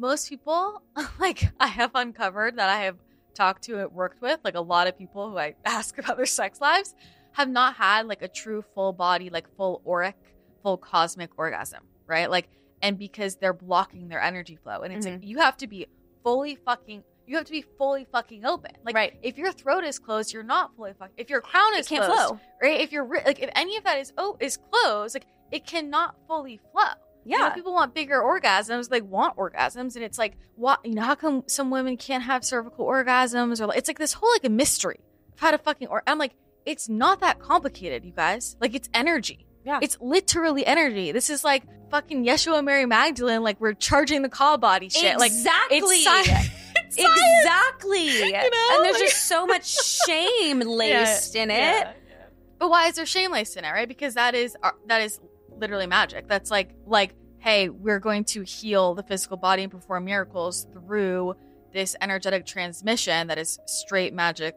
most people, like I have uncovered that I have talked to and worked with, like a lot of people who I ask about their sex lives have not had like a true full body, like full auric, full cosmic orgasm, right? Like, and because they're blocking their energy flow. And it's like, you have to be fully fucking open. Like, right. If your throat is closed, you're not fully fucking, if your crown is can't closed, flow. right? If you're like, if any of that is closed, like it cannot fully flow. Yeah. You know, people want bigger orgasms. They want orgasms. And it's like, what, you know, how come some women can't have cervical orgasms? Or it's like this whole like a mystery of how to fucking, I'm like, it's not that complicated, you guys. Like, it's energy. Yeah. It's literally energy. This is like fucking Yeshua and Mary Magdalene. Like, we're charging the call body shit. Exactly. Like, it's science. Exactly. You know? And there's just so much shame laced in it. Yeah. But why is there shame laced in it, right? Because that is literally magic. That's like, hey, we're going to heal the physical body and perform miracles through this energetic transmission that is straight magic.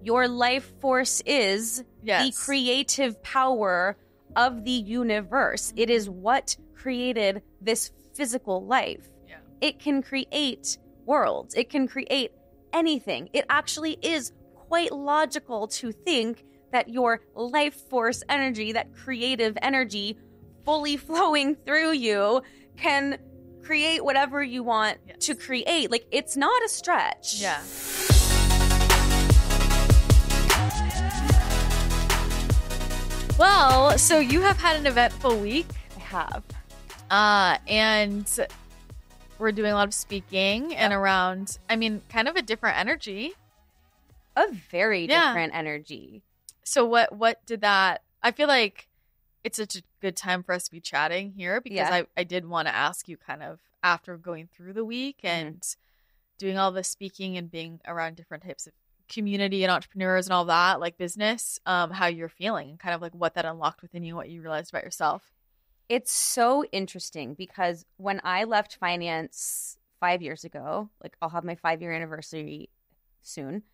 Your life force is the creative power of the universe. It is what created this physical life. Yeah. It can create worlds. It can create anything. It actually is quite logical to think that your life force energy, that creative energy fully flowing through you, can create whatever you want to create. Like, it's not a stretch. Yeah. Well, so you have had an eventful week. I have. And we're doing a lot of speaking and around, I mean, kind of a different energy. A very different energy. So what did that, I feel like it's such a good time for us to be chatting here because I did want to ask you kind of after going through the week and doing all the speaking and being around different types of community and entrepreneurs and all that, like business, how you're feeling and kind of like what that unlocked within you, what you realized about yourself. It's so interesting because when I left finance 5 years ago, like I'll have my 5-year anniversary soon.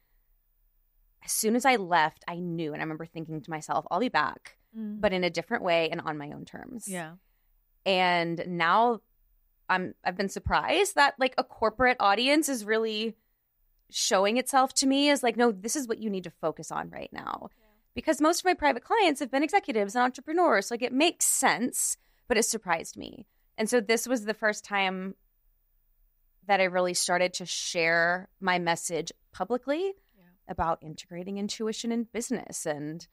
As soon as I left, I knew, and I remember thinking to myself, I'll be back, but in a different way and on my own terms. Yeah. And now I've been surprised that like a corporate audience is really showing itself to me as like, no, this is what you need to focus on right now. Yeah. Because most of my private clients have been executives and entrepreneurs. Like, it makes sense, but it surprised me. And so this was the first time that I really started to share my message publicly about integrating intuition in business. And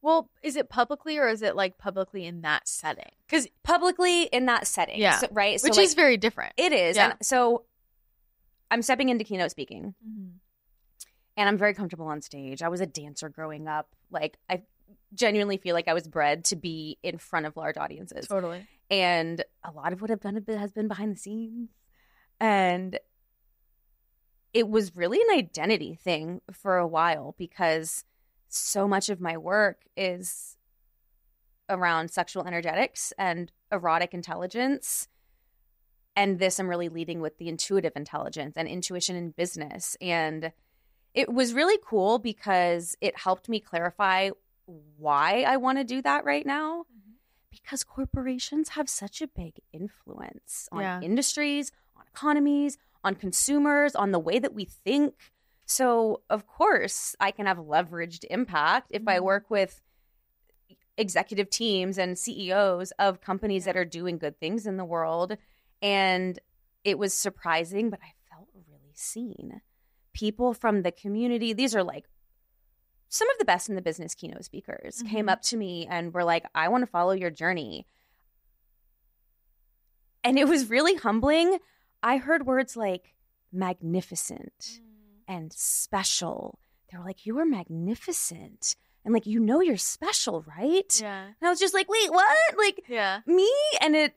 well, is it publicly or is it like publicly in that setting? Because publicly in that setting, so, right? So which like, is very different. It is. Yeah. And so I'm stepping into keynote speaking. And I'm very comfortable on stage. I was a dancer growing up. Like, I genuinely feel like I was bred to be in front of large audiences. Totally. And a lot of what I've done has been behind the scenes. And it was really an identity thing for a while because so much of my work is around sexual energetics and erotic intelligence. And this I'm really leading with the intuitive intelligence and intuition in business. And it was really cool because it helped me clarify why I want to do that right now. Because corporations have such a big influence on industries, on economies, on consumers, on the way that we think. So, of course, I can have leveraged impact if I work with executive teams and CEOs of companies that are doing good things in the world. And it was surprising, but I felt really seen. People from the community, these are like some of the best in the business keynote speakers, came up to me and were like, I want to follow your journey. And it was really humbling. I heard words like magnificent and special. They were like, you are magnificent. And like, you know, you're special, right? Yeah. And I was just like, wait, what? Like, me? And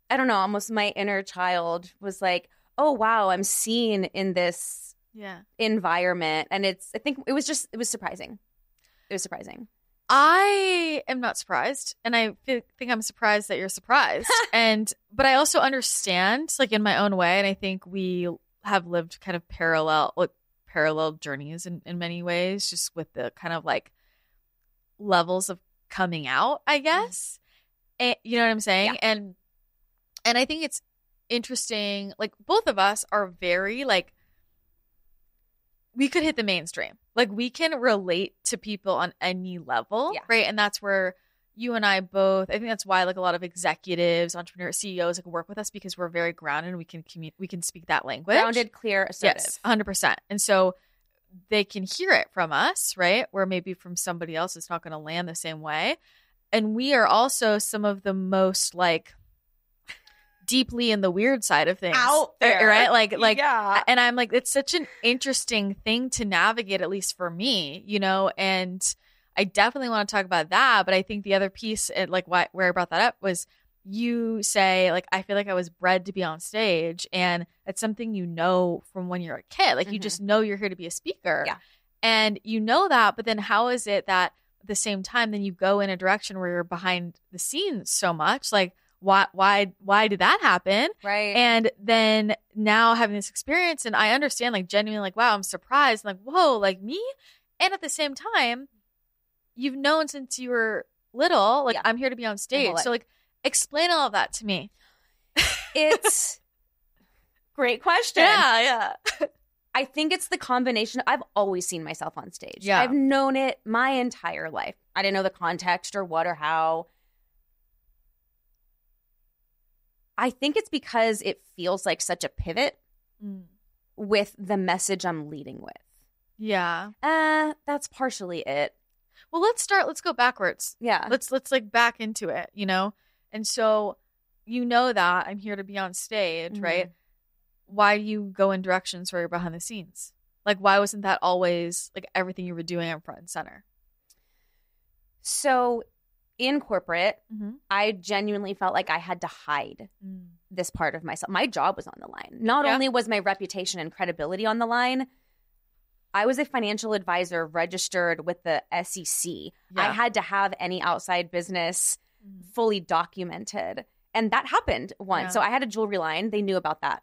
I don't know, almost my inner child was like, oh, wow, I'm seen in this environment. And I think it was surprising. It was surprising. I am not surprised. And I think I'm surprised that you're surprised. But I also understand, like, in my own way. And I think we have lived kind of parallel journeys in many ways, just with the kind of like levels of coming out, I guess. And, you know what I'm saying? Yeah. And I think it's interesting, like both of us are very like, we could hit the mainstream. Like we can relate to people on any level, right? And that's where you and I both, I think that's why like a lot of executives, entrepreneurs, CEOs like work with us, because we're very grounded and we can speak that language. Grounded, clear, assertive. Yes, 100%. And so they can hear it from us, right? Where maybe from somebody else it's not going to land the same way. And we are also some of the most like deeply in the weird side of things out there, right? Like, and I'm like, it's such an interesting thing to navigate, at least for me, you know. And I definitely want to talk about that. But I think the other piece, like where I brought that up, was you say like, I feel like I was bred to be on stage, and it's something you know from when you're a kid. Like you just know you're here to be a speaker, and you know that. But then how is it that at the same time, then you go in a direction where you're behind the scenes so much, like. Why did that happen? Right. And then now having this experience, and I understand, like genuinely, like, wow, I'm surprised, like, whoa, like me. And at the same time, you've known since you were little, like I'm here to be on stage. So like explain all of that to me. It's great question. Yeah. I think it's the combination. I've always seen myself on stage. Yeah. I've known it my entire life. I didn't know the context or what or how. I think it's because it feels like such a pivot with the message I'm leading with. Yeah. That's partially it. Well, let's go backwards. Yeah. Let's like back into it, you know? And so you know that I'm here to be on stage, right? Why do you go in directions where you're behind the scenes? Like, why wasn't that always like everything you were doing in front and center? So in corporate, I genuinely felt like I had to hide this part of myself. My job was on the line. Not only was my reputation and credibility on the line, I was a financial advisor registered with the SEC. I had to have any outside business fully documented. And that happened once. So I had a jewelry line. They knew about that.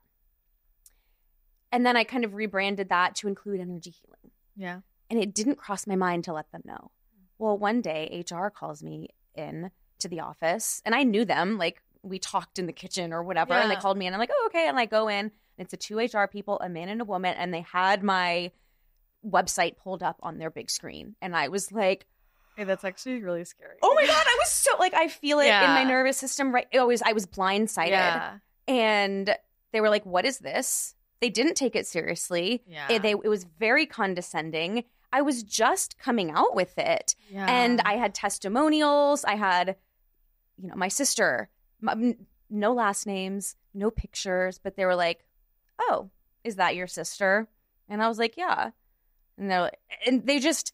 And then I kind of rebranded that to include energy healing. Yeah. And it didn't cross my mind to let them know. Well, one day HR calls me in to the office, and I knew them, like we talked in the kitchen or whatever, and they called me and I'm like, oh, okay. And I go in, and it's the two HR people, a man and a woman, and they had my website pulled up on their big screen. And I was like, hey, that's actually really scary. Oh my God. I was so like, I feel it in my nervous system, right? I was blindsided. Yeah. And they were like, what is this? They didn't take it seriously. Yeah. It was very condescending. I was just coming out with it. Yeah. And I had testimonials. I had, my sister, no last names, no pictures, but they were like, oh, is that your sister? And I was like, yeah. And they're like, and they just,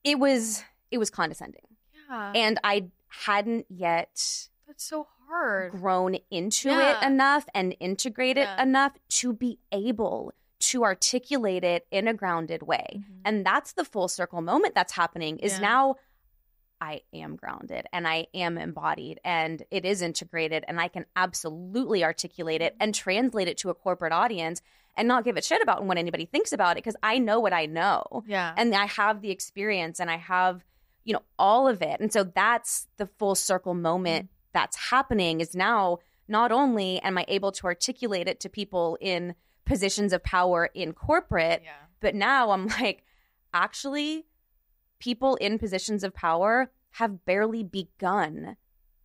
it was condescending. Yeah. And I hadn't yet That's so hard. grown into it enough and integrate it enough to be able to articulate it in a grounded way. And that's the full circle moment that's happening is now I am grounded and I am embodied and it is integrated and I can absolutely articulate it and translate it to a corporate audience and not give a shit about what anybody thinks about it because I know what I know. Yeah. And I have the experience and I have, all of it. And so that's the full circle moment that's happening is now not only am I able to articulate it to people in positions of power in corporate, but now I'm like, actually, people in positions of power have barely begun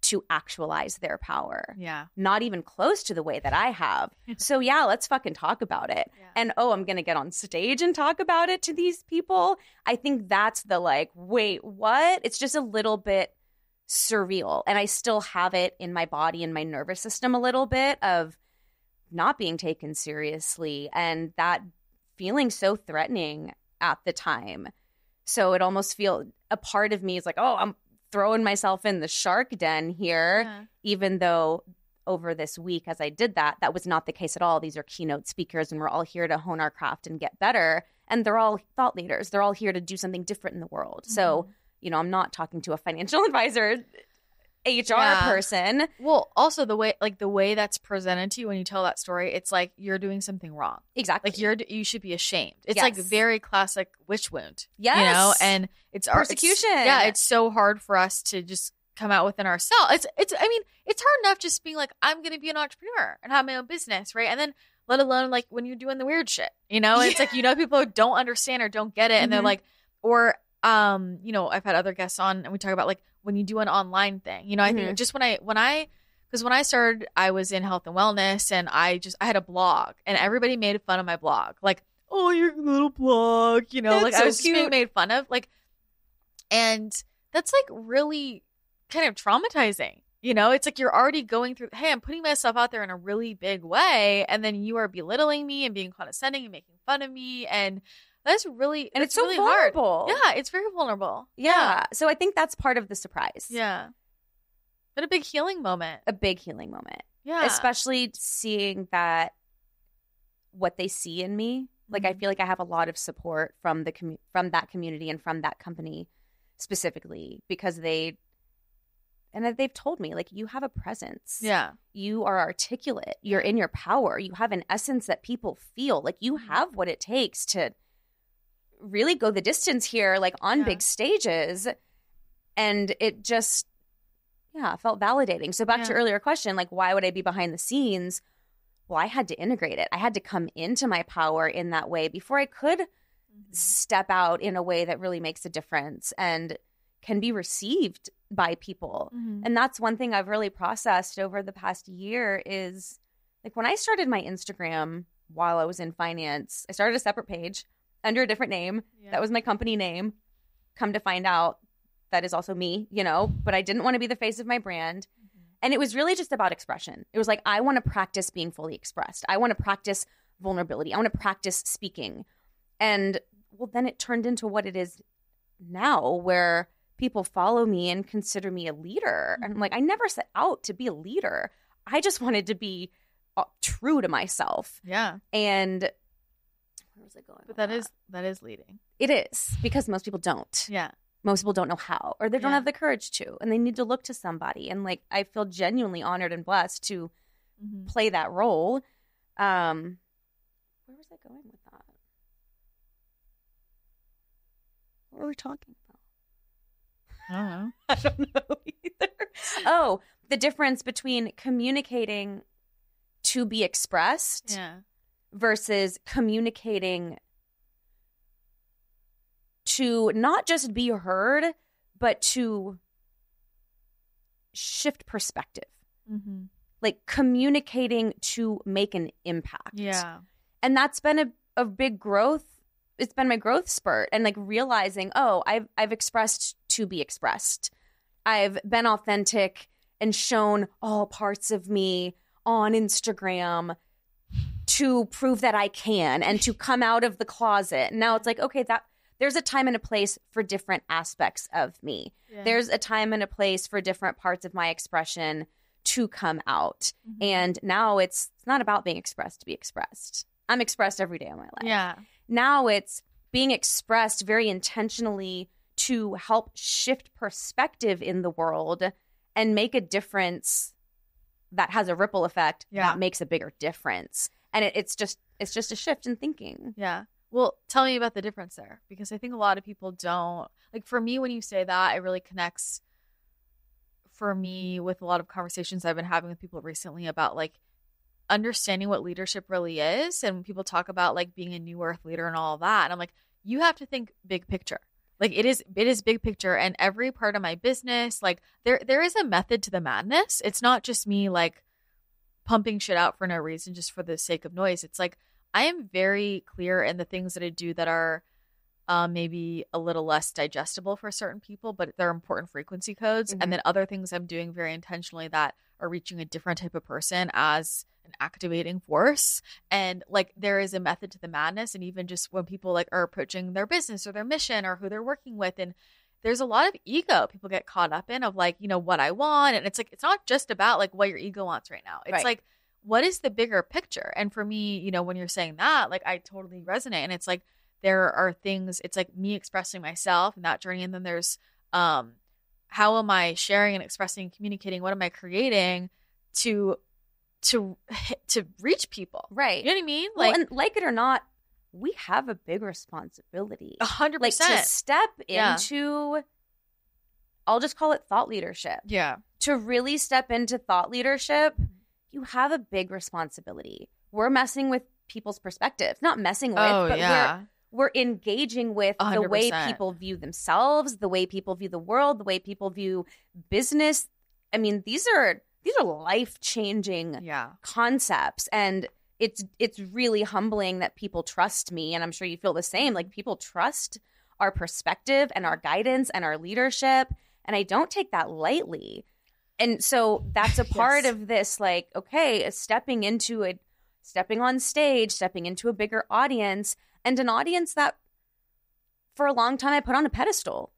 to actualize their power. Yeah. Not even close to the way that I have. So let's fucking talk about it. Yeah. And I'm going to get on stage and talk about it to these people. I think that's the like, wait, what? It's just a little bit surreal. And I still have it in my body and my nervous system a little bit of not being taken seriously and that feeling so threatening at the time. So it almost feels a part of me is like, oh, I'm throwing myself in the shark den here, even though over this week as I did that was not the case at all. These are keynote speakers and we're all here to hone our craft and get better. And they're all thought leaders. They're all here to do something different in the world. So, I'm not talking to a financial advisor HR person. Well, also the way that's presented to you when you tell that story, it's like you're doing something wrong. Exactly. Like you should be ashamed. It's like very classic witch wound. Yes. And it's persecution. It's so hard for us to just come out within ourselves. It's I mean, it's hard enough just being like, I'm going to be an entrepreneur and have my own business, right? And then let alone like when you're doing the weird shit, you know, it's like, you know, people who don't understand or don't get it. And they're like, or, you know, I've had other guests on and we talk about like when you do an online thing, you know, I think just because when I started, I was in health and wellness and I had a blog and everybody made fun of my blog. Like, oh, your little blog, you know, that's like so I was just being made fun of. Like, and that's like really kind of traumatizing. You know, it's like you're already going through, hey, I'm putting myself out there in a really big way. And then you are belittling me and being condescending and making fun of me. And that's really, and it's so really vulnerable. Hard. Yeah, it's very vulnerable. Yeah. So I think that's part of the surprise. Yeah. But a big healing moment. A big healing moment. Yeah. Especially seeing that what they see in me. Like, I feel like I have a lot of support from from that community and from that company specifically because they've told me, like, you have a presence. Yeah. You are articulate. You're in your power. You have an essence that people feel. Like, you have what it takes to really go the distance here, like, on big stages. And it just, felt validating. So back to your earlier question, like, why would I be behind the scenes? Well, I had to integrate it. I had to come into my power in that way before I could step out in a way that really makes a difference and can be received by people. And that's one thing I've really processed over the past year is like when I started my Instagram while I was in finance, I started a separate page under a different name. That was my company name. Come to find out that is also me, you know, but I didn't want to be the face of my brand. And it was really just about expression. It was like, I want to practice being fully expressed. I want to practice vulnerability. I want to practice speaking. And well, then it turned into what it is now where people follow me and consider me a leader. And I'm like, I never set out to be a leader. I just wanted to be true to myself. Yeah. And where was I going? But that is leading. It is because most people don't. Yeah. Most people don't know how, or they don't have the courage to, and they need to look to somebody. And like, I feel genuinely honored and blessed to play that role. Where was I going with that? What were we talking about? I don't know. I don't know either. Oh, the difference between communicating to be expressed versus communicating to not just be heard, but to shift perspective. Like communicating to make an impact. Yeah. And that's been a big growth. It's been my growth spurt and like realizing, oh, I've expressed to be expressed. I've been authentic and shown all parts of me on Instagram to prove that I can and to come out of the closet. And now it's like, okay, that there's a time and a place for different aspects of me. Yeah. There's a time and a place for different parts of my expression to come out. And now it's not about being expressed to be expressed. I'm expressed every day of my life. Yeah. Now it's being expressed very intentionally to help shift perspective in the world and make a difference that has a ripple effect that makes a bigger difference. And it's just a shift in thinking. Yeah. Well, tell me about the difference there, because I think a lot of people don't. Like for me, when you say that, it really connects for me with a lot of conversations I've been having with people recently about like understanding what leadership really is. And when people talk about like being a new earth leader and all of that, and I'm like, you have to think big picture. Like it is big picture, and every part of my business, like there is a method to the madness. It's not just me like pumping shit out for no reason, just for the sake of noise. It's like I am very clear in the things that I do that are maybe a little less digestible for certain people, but they're important frequency codes. And then other things I'm doing very intentionally that are reaching a different type of person as an activating force. And like there is a method to the madness. And even just when people like are approaching their business or their mission or who they're working with, and there's a lot of ego people get caught up in of like, you know, what I want. And it's like, it's not just about like what your ego wants right now. It's like, what is the bigger picture? And for me, you know, when you're saying that, like I totally resonate. And it's like, there are things, it's like me expressing myself in that journey. And then there's, how am I sharing and expressing and communicating? What am I creating to reach people? Right. You know what I mean? Like, well, and like it or not, we have a big responsibility. 100%. Like to step into I'll just call it thought leadership. Yeah. To really step into thought leadership, you have a big responsibility. We're messing with people's perspectives. Not messing with, but we're engaging with 100%. The way people view themselves, the way people view the world, the way people view business. I mean, these are life-changing concepts. And it's really humbling that people trust me. And I'm sure you feel the same. Like, people trust our perspective and our guidance and our leadership. And I don't take that lightly. And so that's a part of this, like, okay, stepping on stage, stepping into a bigger audience, and an audience that for a long time I put on a pedestal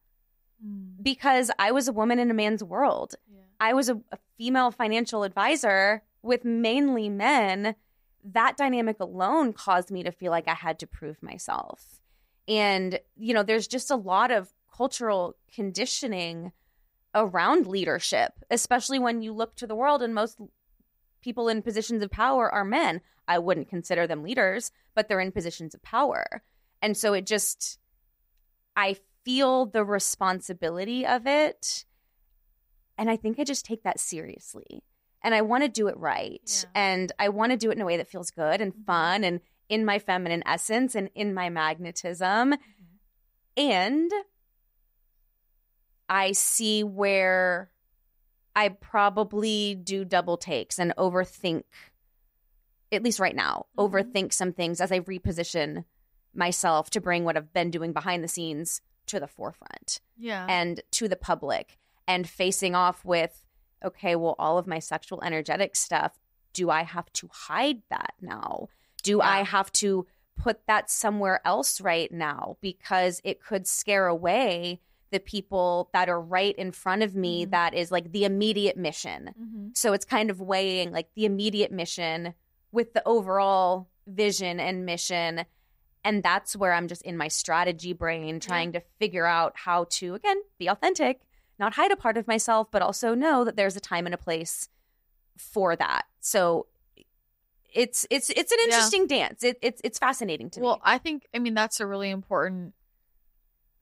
because I was a woman in a man's world. Yeah. I was a female financial advisor with mainly men. That dynamic alone caused me to feel like I had to prove myself. And, you know, there's just a lot of cultural conditioning around leadership, especially when you look to the world and most people in positions of power are men. I wouldn't consider them leaders, but they're in positions of power. And so I feel the responsibility of it. And I think I just take that seriously. And I want to do it right. Yeah. And I want to do it in a way that feels good and fun and in my feminine essence and in my magnetism. And I see where I probably do double takes and overthink, at least right now, overthink some things as I reposition myself to bring what I've been doing behind the scenes to the forefront and to the public, and facing off with, okay, well, all of my sexual energetic stuff, do I have to hide that now? Do I have to put that somewhere else right now? Because it could scare away the people that are right in front of me. That is like the immediate mission. So it's kind of weighing like the immediate mission with the overall vision and mission. And that's where I'm just in my strategy brain trying to figure out how to, again, be authentic, not hide a part of myself, but also know that there's a time and a place for that. So it's an interesting dance. It's fascinating to me. Well, I mean, that's a really important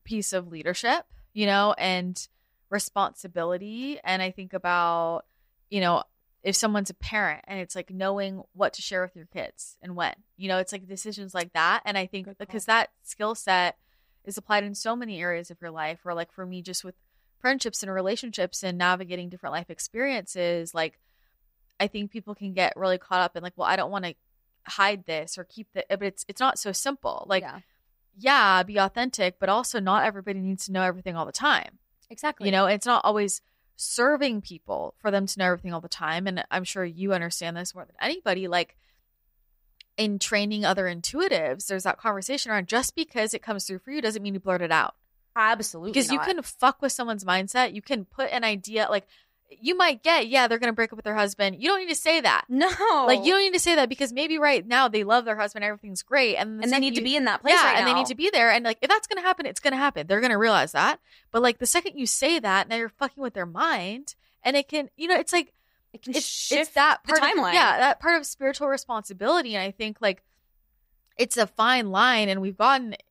piece of leadership, you know, and responsibility. And I think about, you know, if someone's a parent and it's like knowing what to share with your kids and when, you know, it's like decisions like that. And I think because that skill set is applied in so many areas of your life, or like for me, just with friendships and relationships and navigating different life experiences, like I think people can get really caught up in like, well, I don't want to hide this or keep the, but it's not so simple. Like, be authentic, but also not everybody needs to know everything all the time. Exactly. You know, it's not always serving people for them to know everything all the time. And I'm sure you understand this more than anybody. Like in training other intuitives, there's that conversation around just because it comes through for you doesn't mean you blurt it out. Absolutely. Because you can fuck with someone's mindset. You can put an idea like, you might get, they're going to break up with their husband. You don't need to say that. No. Like, you don't need to say that because maybe right now they love their husband. Everything's great. And they need to be in that place right now. And they need to be there. And like, if that's going to happen, it's going to happen. They're going to realize that. But like the second you say that, now you're fucking with their mind. And it can, you know, it's like, it's that part the timeline. That part of spiritual responsibility. And I think like it's a fine line. And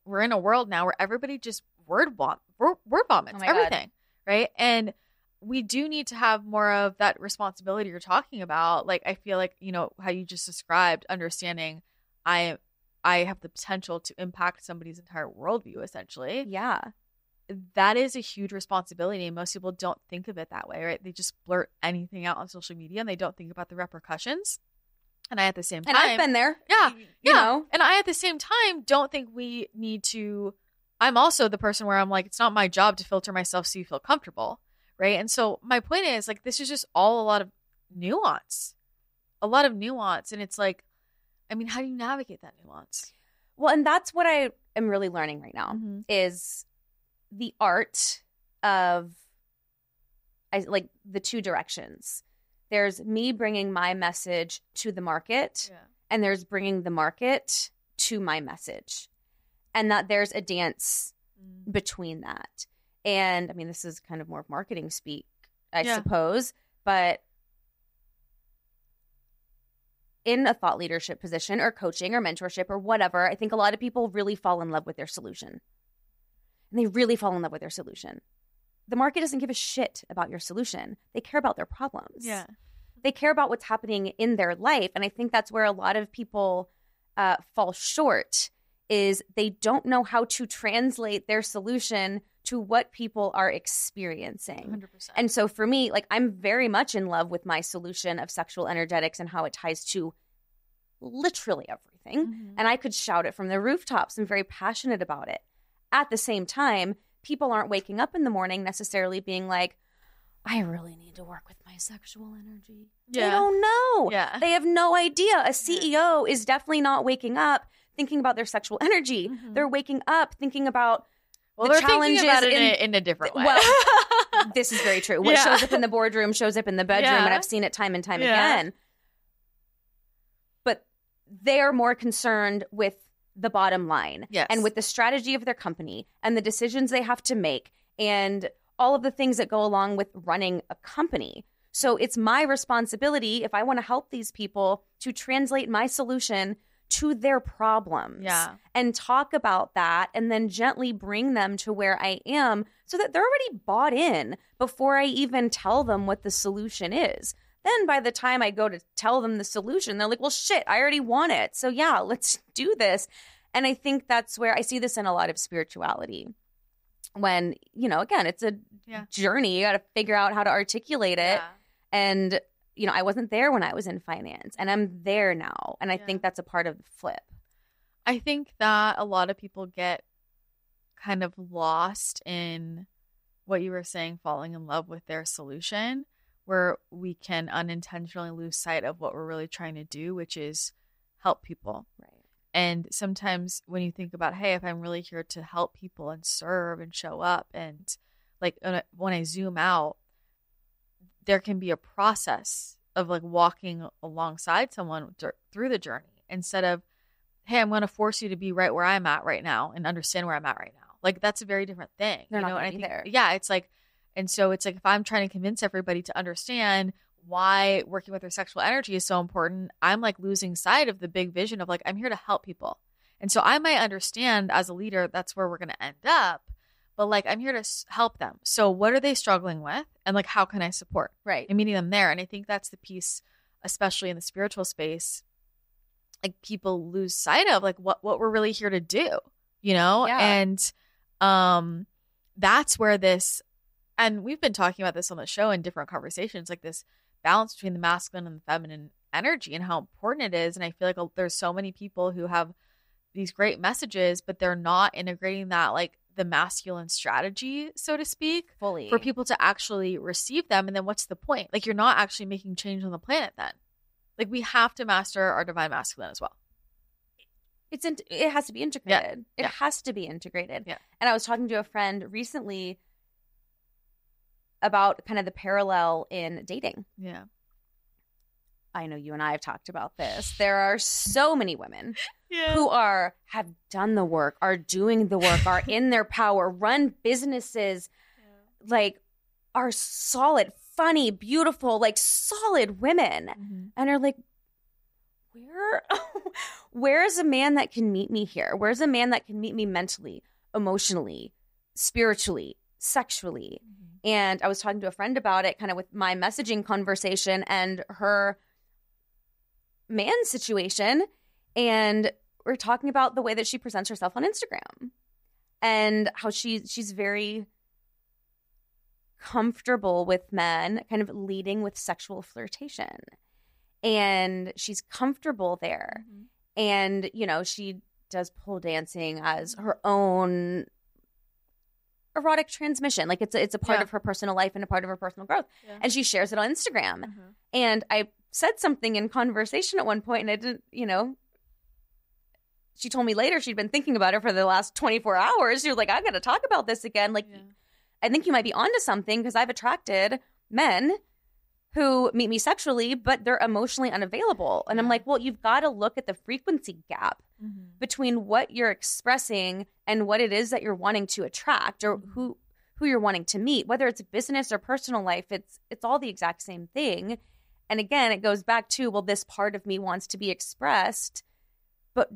we're in a world now where everybody just word vomits everything. Right. And we do need to have more of that responsibility you're talking about. Like, I feel like, you know, how you just described, understanding I have the potential to impact somebody's entire worldview, essentially. Yeah. That is a huge responsibility. And most people don't think of it that way, right? They just blurt anything out on social media and they don't think about the repercussions. And I, at the same time. And I've been there. Yeah. You know. And I, at the same time, don't think we need to. I'm also the person where I'm like, it's not my job to filter myself so you feel comfortable. Right. And so my point is like, this is just all a lot of nuance. And it's like, I mean, how do you navigate that nuance? Well, and that's what I am really learning right now is the art of like the two directions. There's me bringing my message to the market and there's bringing the market to my message, and that there's a dance between that. And I mean, this is kind of more marketing speak, I suppose, but in a thought leadership position or coaching or mentorship or whatever, I think a lot of people really fall in love with their solution. And they really fall in love with their solution the market doesn't give a shit about your solution. They care about their problems. Yeah. They care about what's happening in their life. And I think that's where a lot of people fall short, is they don't know how to translate their solution to what people are experiencing. 100%. And so for me, like, I'm very much in love with my solution of sexual energetics and how it ties to literally everything. Mm-hmm. And I could shout it from the rooftops. I'm very passionate about it. At the same time, people aren't waking up in the morning necessarily being like, I really need to work with my sexual energy. Yeah. They don't know. Yeah. They have no idea. A CEO is definitely not waking up thinking about their sexual energy. Mm-hmm. They're waking up thinking about the they're challenges thinking about it in a different way. Well, this is very true. What shows up in the boardroom shows up in the bedroom, and I've seen it time and time again. But they are more concerned with the bottom line and with the strategy of their company and the decisions they have to make and all of the things that go along with running a company. So it's my responsibility, if I want to help these people, to translate my solution to their problems and talk about that, and then gently bring them to where I am so that they're already bought in before I even tell them what the solution is. Then by the time I go to tell them the solution, they're like, well, shit, I already want it. So yeah, let's do this. And I think that's where I see this in a lot of spirituality. When, again, it's a journey. You got to figure out how to articulate it. And, I wasn't there when I was in finance, and I'm there now. And I think that's a part of the flip. I think that a lot of people get kind of lost in what you were saying, falling in love with their solution, where we can unintentionally lose sight of what we're really trying to do, which is help people. Right. And sometimes when you think about, hey, if I'm really here to help people and serve and show up, and like when I zoom out, there can be a process of like walking alongside someone through the journey, instead of, hey, I'm going to force you to be right where I'm at right now and understand where I'm at right now. Like, that's a very different thing. They're not and I think, there. Yeah, it's like, and so it's like, if I'm trying to convince everybody to understand why working with their sexual energy is so important, I'm like losing sight of the big vision of like, I'm here to help people. And so I might understand as a leader, that's where we're going to end up. But like, I'm here to help them. So what are they struggling with? And like, how can I support? Right. And meeting them there. And I think that's the piece, especially in the spiritual space, like people lose sight of like what we're really here to do, And that's where this, and we've been talking about this on the show in different conversations, like this balance between the masculine and the feminine energy and how important it is. And I feel like there's so many people who have these great messages, but they're not integrating that, like the masculine strategy, so to speak, fully for people to actually receive them. And then what's the point? Like, you're not actually making change on the planet then. Like, we have to master our divine masculine as well. It has to be integrated. It has to be integrated. Yeah. And I was talking to a friend recently about kind of the parallel in dating. Yeah. I know you and I have talked about this. There are so many women who have done the work, are doing the work, are in their power, run businesses, like are solid, funny, beautiful, like solid women, and are like, where's a man that can meet me here? Where's a man that can meet me mentally, emotionally, spiritually, sexually? And I was talking to a friend about it, kind of with my messaging conversation and her man situation, and we're talking about the way that she presents herself on Instagram and how she's very comfortable with men, kind of leading with sexual flirtation, and she's comfortable there. And she does pole dancing as her own erotic transmission, like it's a part of her personal life and a part of her personal growth, and she shares it on Instagram. And I said something in conversation at one point, and I didn't, she told me later she'd been thinking about it for the last 24 hours. She was like, I got to talk about this again. Like, I think you might be onto something, because I've attracted men who meet me sexually, but they're emotionally unavailable. And I'm like, well, you've got to look at the frequency gap between what you're expressing and what it is that you're wanting to attract, or who you're wanting to meet, whether it's business or personal life. It's all the exact same thing. And again, it goes back to, well, this part of me wants to be expressed, but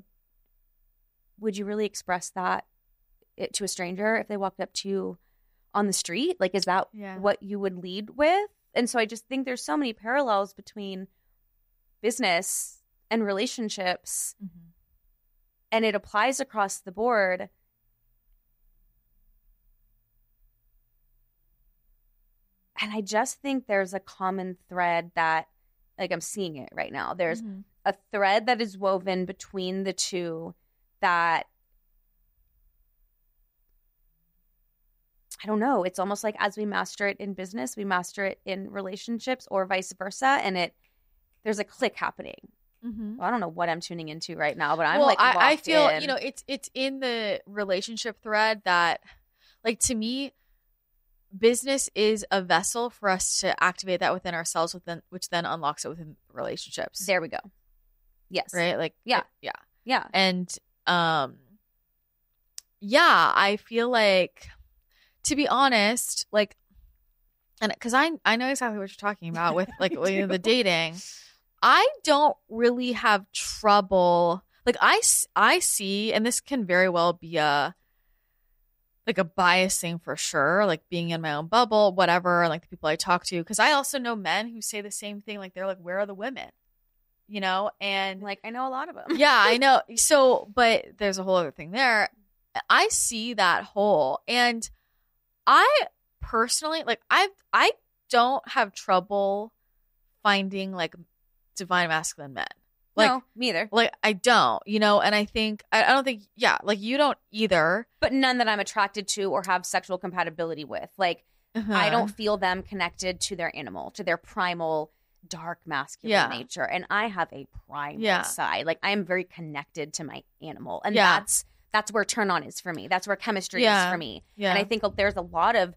would you really express that to a stranger if they walked up to you on the street? Like, is that what you would lead with? And so I just think there's so many parallels between business and relationships, and it applies across the board. And I just think there's a common thread that, like, I'm seeing it right now. There's a thread that is woven between the two that, I don't know, it's almost like as we master it in business, we master it in relationships, or vice versa. And there's a click happening. Well, I don't know what I'm tuning into right now, but I'm I feel in. It's in the relationship thread that, like, to me, business is a vessel for us to activate that within ourselves, which then unlocks it within relationships. There we go. Yes. Right. Like, yeah. And I feel like, to be honest, like, and because I know exactly what you're talking about with, like, the dating. I don't really have trouble. Like, I see, and this can very well be a bias thing for sure, like being in my own bubble, whatever, like the people I talk to. Because I also know men who say the same thing. Like, they're like, where are the women? You know? And like, I know a lot of them. Yeah, I know. So, but there's a whole other thing there. I see that hole. And I personally, like, I don't have trouble finding, like, divine masculine men. Like, no, me either. Like, I don't, you know, and I think, I don't think, like, you don't either. But none that I'm attracted to or have sexual compatibility with. Like, I don't feel them connected to their animal, to their primal, dark masculine nature. And I have a primal side. Like, I am very connected to my animal. And that's where turn on is for me. That's where chemistry is for me. Yeah. And I think there's a lot of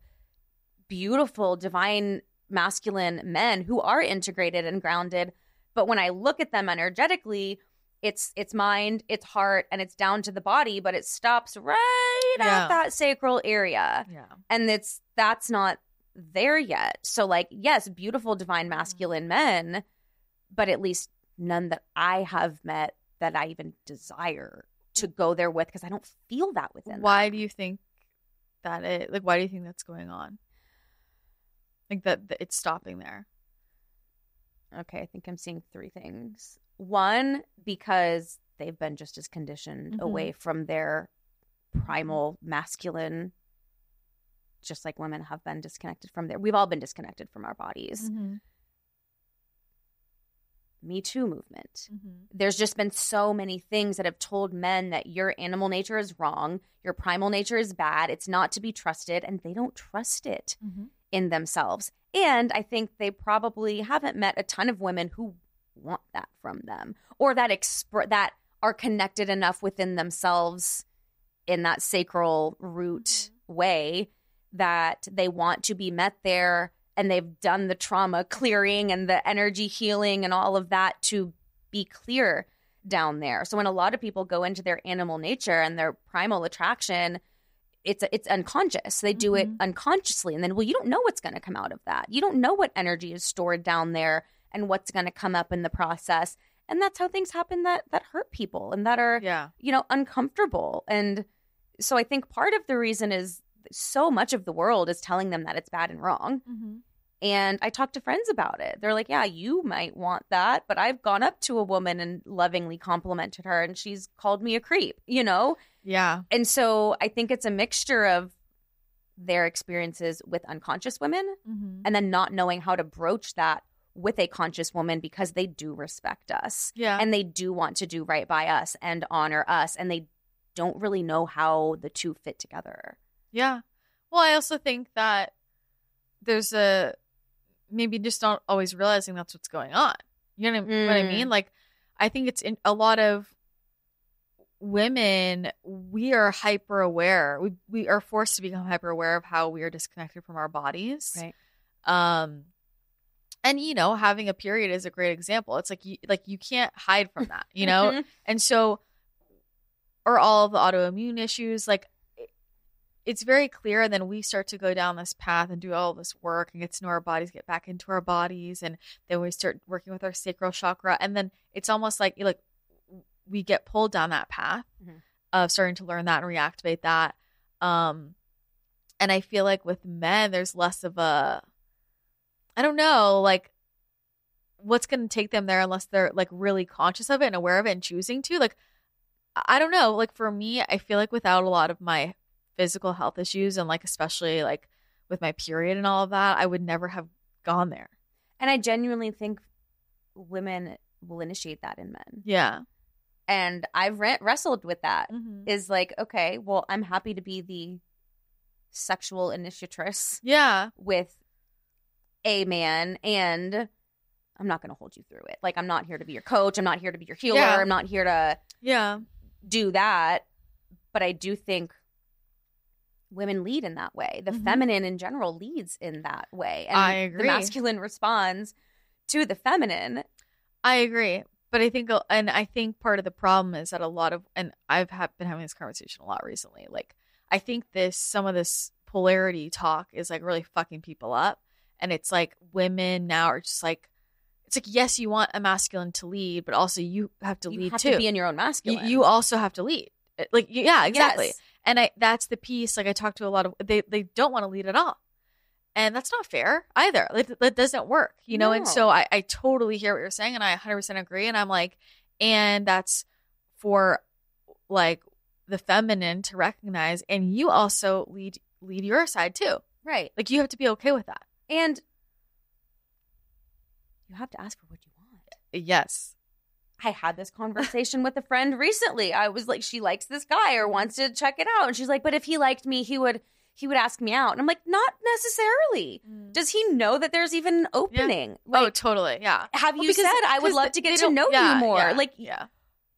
beautiful, divine masculine men who are integrated and grounded. But when I look at them energetically, it's mind, it's heart, and it's down to the body, but it stops right at that sacral area. Yeah. And that's not there yet. So, like, yes, beautiful divine masculine men, but at least none that I have met that I even desire to go there with, because I don't feel that within Why do you think that it, like, why do you think that's going on? Like, that it's stopping there? Okay, I think I'm seeing three things. One, because they've been just as conditioned away from their primal masculine, just like women have been disconnected from we've all been disconnected from our bodies. Me Too movement. There's just been so many things that have told men that your animal nature is wrong, your primal nature is bad, it's not to be trusted, and they don't trust it in themselves. And I think they probably haven't met a ton of women who want that from them, or that are connected enough within themselves in that sacral root way that they want to be met there, and they've done the trauma clearing and the energy healing and all of that to be clear down there. So when a lot of people go into their animal nature and their primal attraction, it's unconscious. They do it unconsciously. And then, well, you don't know what's going to come out of that. You don't know what energy is stored down there and what's going to come up in the process. And that's how things happen that hurt people and that are, uncomfortable. And so I think part of the reason is so much of the world is telling them that it's bad and wrong. And I talk to friends about it. They're like, yeah, you might want that, but I've gone up to a woman and lovingly complimented her and she's called me a creep, you know? Yeah. And so I think it's a mixture of their experiences with unconscious women and then not knowing how to broach that with a conscious woman, because they do respect us. Yeah. And they do want to do right by us and honor us. And they don't really know how the two fit together. Yeah. Well, I also think that there's maybe just not always realizing that's what's going on. You know what I mean? Like, I think it's in a lot of women, we are hyper aware. We are forced to become hyper aware of how we are disconnected from our bodies. Right. And, you know, having a period is a great example. It's like you can't hide from that, you know? And so, or all of the autoimmune issues, like, it's very clear. And then we start to go down this path and do all this work and get to know our bodies, get back into our bodies. And then we start working with our sacral chakra. And then it's almost like we get pulled down that path of starting to learn that and reactivate that. And I feel like with men, there's less of a, I don't know, like what's going to take them there unless they're like really conscious of it and aware of it and choosing to. Like, I don't know. Like for me, I feel like without a lot of my physical health issues and like especially like with my period and all of that, I would never have gone there. And I genuinely think women will initiate that in men. Yeah. And I've wrestled with that. Mm-hmm. Is like, okay, well, I'm happy to be the sexual initiatrix. Yeah. With a man, and I'm not going to hold you through it. Like, I'm not here to be your coach. I'm not here to be your healer. Yeah. I'm not here to do that. But I do think women lead in that way. The feminine in general leads in that way. And I agree. The masculine responds to the feminine. I agree. But I think part of the problem is that a lot of, and I've been having this conversation a lot recently. Like, I think some of this polarity talk is like really fucking people up. And it's like women now are just like, it's like, yes, you want a masculine to lead, but also you have to lead too. You have to be in your own masculine. You also have to lead. Like, yeah, exactly. Yes. And that's the piece. Like I talk to a lot of, they don't want to lead at all. And that's not fair either. That doesn't work, you know? No. And so I totally hear what you're saying. And I 100% agree. And I'm like, and that's for like the feminine to recognize. And you also lead your side too. Right. Like you have to be okay with that. And you have to ask for what you want. Yes. I had this conversation with a friend recently. I was like, she likes this guy or wants to check it out. And she's like, but if he liked me, he would ask me out. And I'm like, not necessarily. Does he know that there's even an opening? Yeah. Like, totally. Yeah. Have you said, I would love to get to know you more? Yeah, like,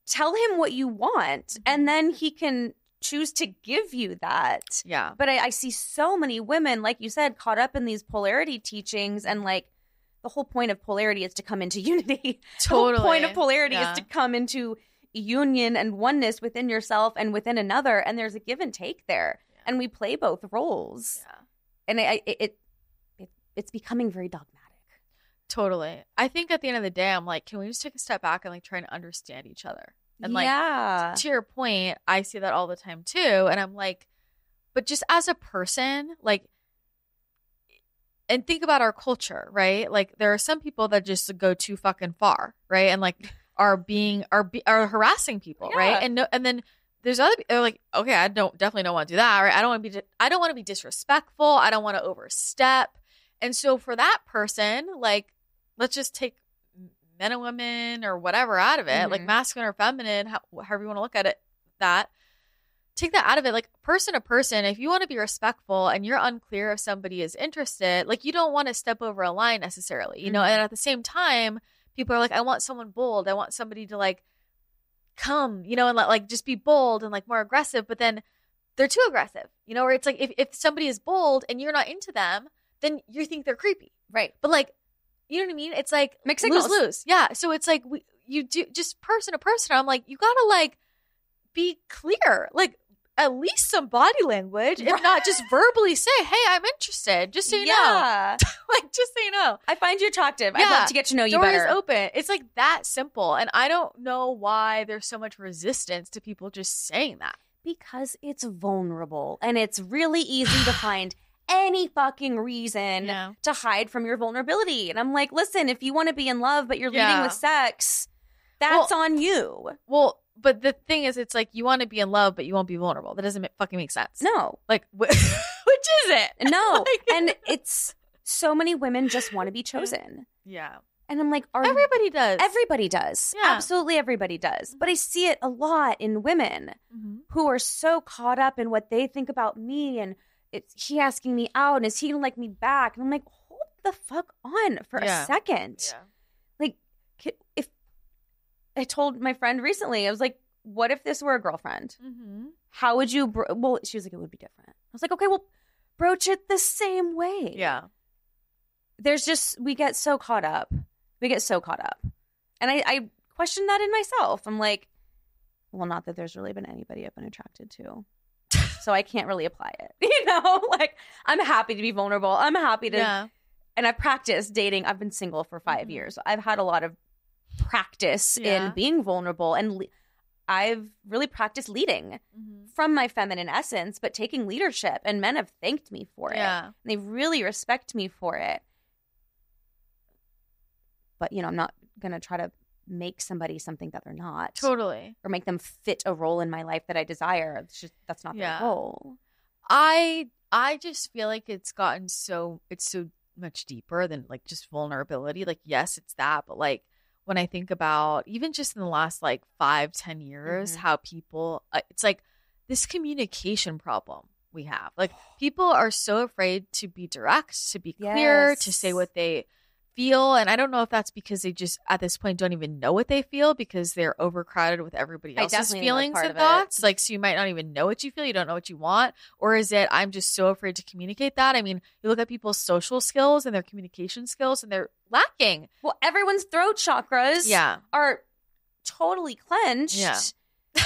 tell him what you want. And then he can choose to give you that. Yeah. But I see so many women, like you said, caught up in these polarity teachings. And like, the whole point of polarity is to come into unity. Totally. The whole point of polarity is to come into union and oneness within yourself and within another. And there's a give and take there. And we play both roles. Yeah. And it's becoming very dogmatic. Totally. I think at the end of the day, I'm like, can we just take a step back and like try and understand each other? And like, to your point, I see that all the time too. And I'm like, but just as a person, like, and think about our culture, right? Like there are some people that just go too fucking far, right? And like are harassing people, right? And then there's other people like, okay, I definitely don't want to do that, right? I don't want to be disrespectful. I don't want to overstep. And so for that person, like, let's just take men and women or whatever out of it, like masculine or feminine, however you want to look at it, take that out of it. Like person to person, if you want to be respectful and you're unclear if somebody is interested, like you don't want to step over a line necessarily, you know? And at the same time, people are like, I want someone bold. I want somebody to like come, you know, and like just be bold and like more aggressive, but then they're too aggressive, you know, where it's like if somebody is bold and you're not into them, then you think they're creepy. Right. But like, you know what I mean? It's like mixed signals. Lose. Yeah. So it's like you do just person to person. I'm like, you gotta like be clear, like at least some body language, if not just verbally say, hey, I'm interested, just so you know. Like, just so you know. I find you attractive. I'd love to get to know you better. Door is open. It's like that simple. And I don't know why there's so much resistance to people just saying that. Because it's vulnerable. And it's really easy to find any fucking reason to hide from your vulnerability. And I'm like, listen, if you want to be in love, but you're leading with sex, that's on you. Well, but the thing is, it's like you want to be in love, but you won't be vulnerable. That doesn't fucking make sense. No. Like, which is it? No. And it's so many women just want to be chosen. Yeah. And I'm like, everybody does. Everybody does. Yeah. Absolutely everybody does. But I see it a lot in women who are so caught up in what they think about me. And it's he asking me out and is he going to like me back? And I'm like, hold the fuck on for a second. Yeah. Like, if I told my friend recently, I was like, what if this were a girlfriend? How would you, well, she was like, it would be different. I was like, okay, well, broach it the same way. Yeah. There's just, we get so caught up. And I question that in myself. I'm like, well, not that there's really been anybody I've been attracted to. So I can't really apply it. You know, like I'm happy to be vulnerable. I'm happy to, and I've practiced dating. I've been single for 5 years. I've had a lot of practice in being vulnerable. And I've really practiced leading from my feminine essence, but taking leadership, and men have thanked me for it. And they really respect me for it. But, I'm not going to try to make somebody something that they're not. Totally. Or make them fit a role in my life that I desire. That's not their role. I just feel like it's so much deeper than like just vulnerability. Like, yes, it's that, but like when I think about even just in the last like 5-10 years, how people, it's like this communication problem we have. Like people are so afraid to be direct, to be clear, to say what they feel. And I don't know if that's because they just at this point don't even know what they feel because they're overcrowded with everybody else's feelings and thoughts. Like, so you might not even know what you feel. You don't know what you want. Or is it, I'm just so afraid to communicate that? I mean, you look at people's social skills and their communication skills and they're lacking. Well, everyone's throat chakras are totally clenched. Yeah. And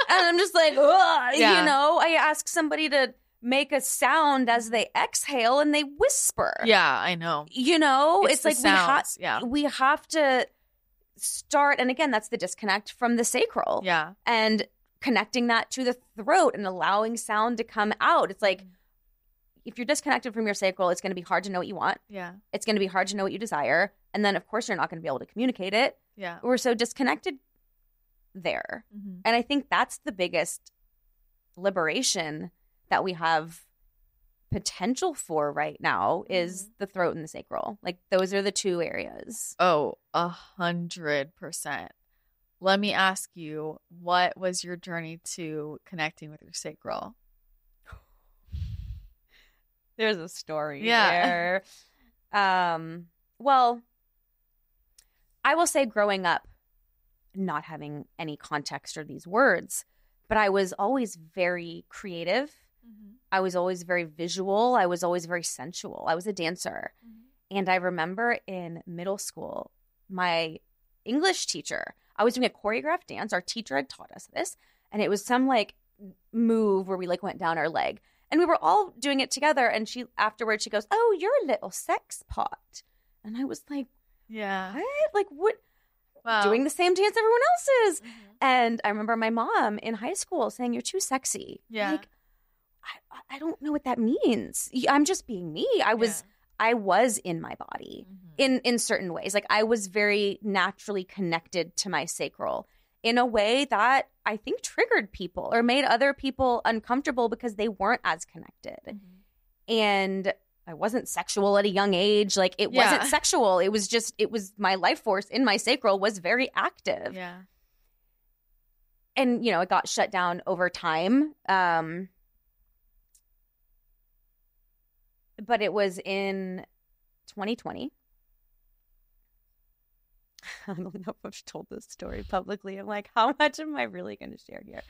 I'm just like, I ask somebody to make a sound as they exhale and they whisper. Yeah, I know. It's like we have to start. And again, that's the disconnect from the sacral. Yeah. And connecting that to the throat and allowing sound to come out. It's like, if you're disconnected from your sacral, it's going to be hard to know what you want. Yeah. It's going to be hard to know what you desire. And then, of course, you're not going to be able to communicate it. Yeah. We're so disconnected there. And I think that's the biggest liberation that we have potential for right now is the throat and the sacral. Like those are the two areas. Oh, 100%. Let me ask you, what was your journey to connecting with your sacral? There's a story there. Well, I will say growing up, not having any context or these words, but I was always very creative. I was always very visual. I was always very sensual. I was a dancer. And I remember in middle school, my English teacher, I was doing a choreographed dance. Our teacher had taught us this. And it was some like move where we like went down our leg. And we were all doing it together. And afterwards she goes, "Oh, you're a little sex pot." And I was like, yeah. What? Like what? Wow. Doing the same dance everyone else is. And I remember my mom in high school saying, "You're too sexy." Yeah. Like, I don't know what that means. I'm just being me. I was in my body in certain ways. Like I was very naturally connected to my sacral in a way that I think triggered people or made other people uncomfortable because they weren't as connected. And I wasn't sexual at a young age. Like it wasn't sexual. It was my life force in my sacral was very active. Yeah. And, it got shut down over time. But it was in 2020. I don't know if I've told this story publicly. I'm like, how much am I really going to share here?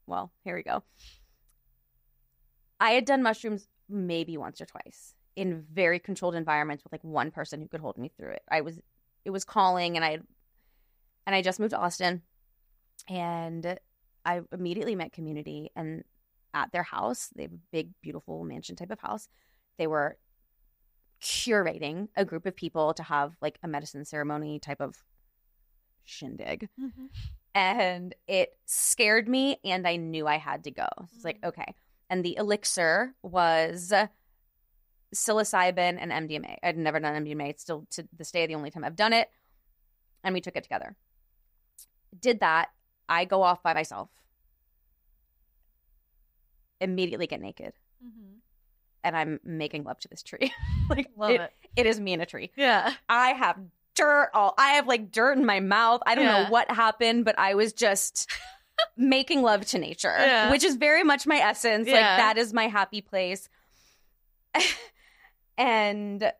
Well, here we go. I had done mushrooms maybe once or twice in very controlled environments with like one person who could hold me through it. It was calling, and I just moved to Austin, and I immediately met community. And at their house, they have a big, beautiful mansion type of house. They were curating a group of people to have like a medicine ceremony type of shindig. And it scared me, and I knew I had to go. So it's like, okay. And the elixir was psilocybin and MDMA. I'd never done MDMA. It's still to this day the only time I've done it. And we took it together. Did that. I go off by myself. Immediately get naked. And I'm making love to this tree. Like Love it. It is me in a tree. Yeah. I have like dirt in my mouth. I don't know what happened, but I was just making love to nature, which is very much my essence. Like that is my happy place. And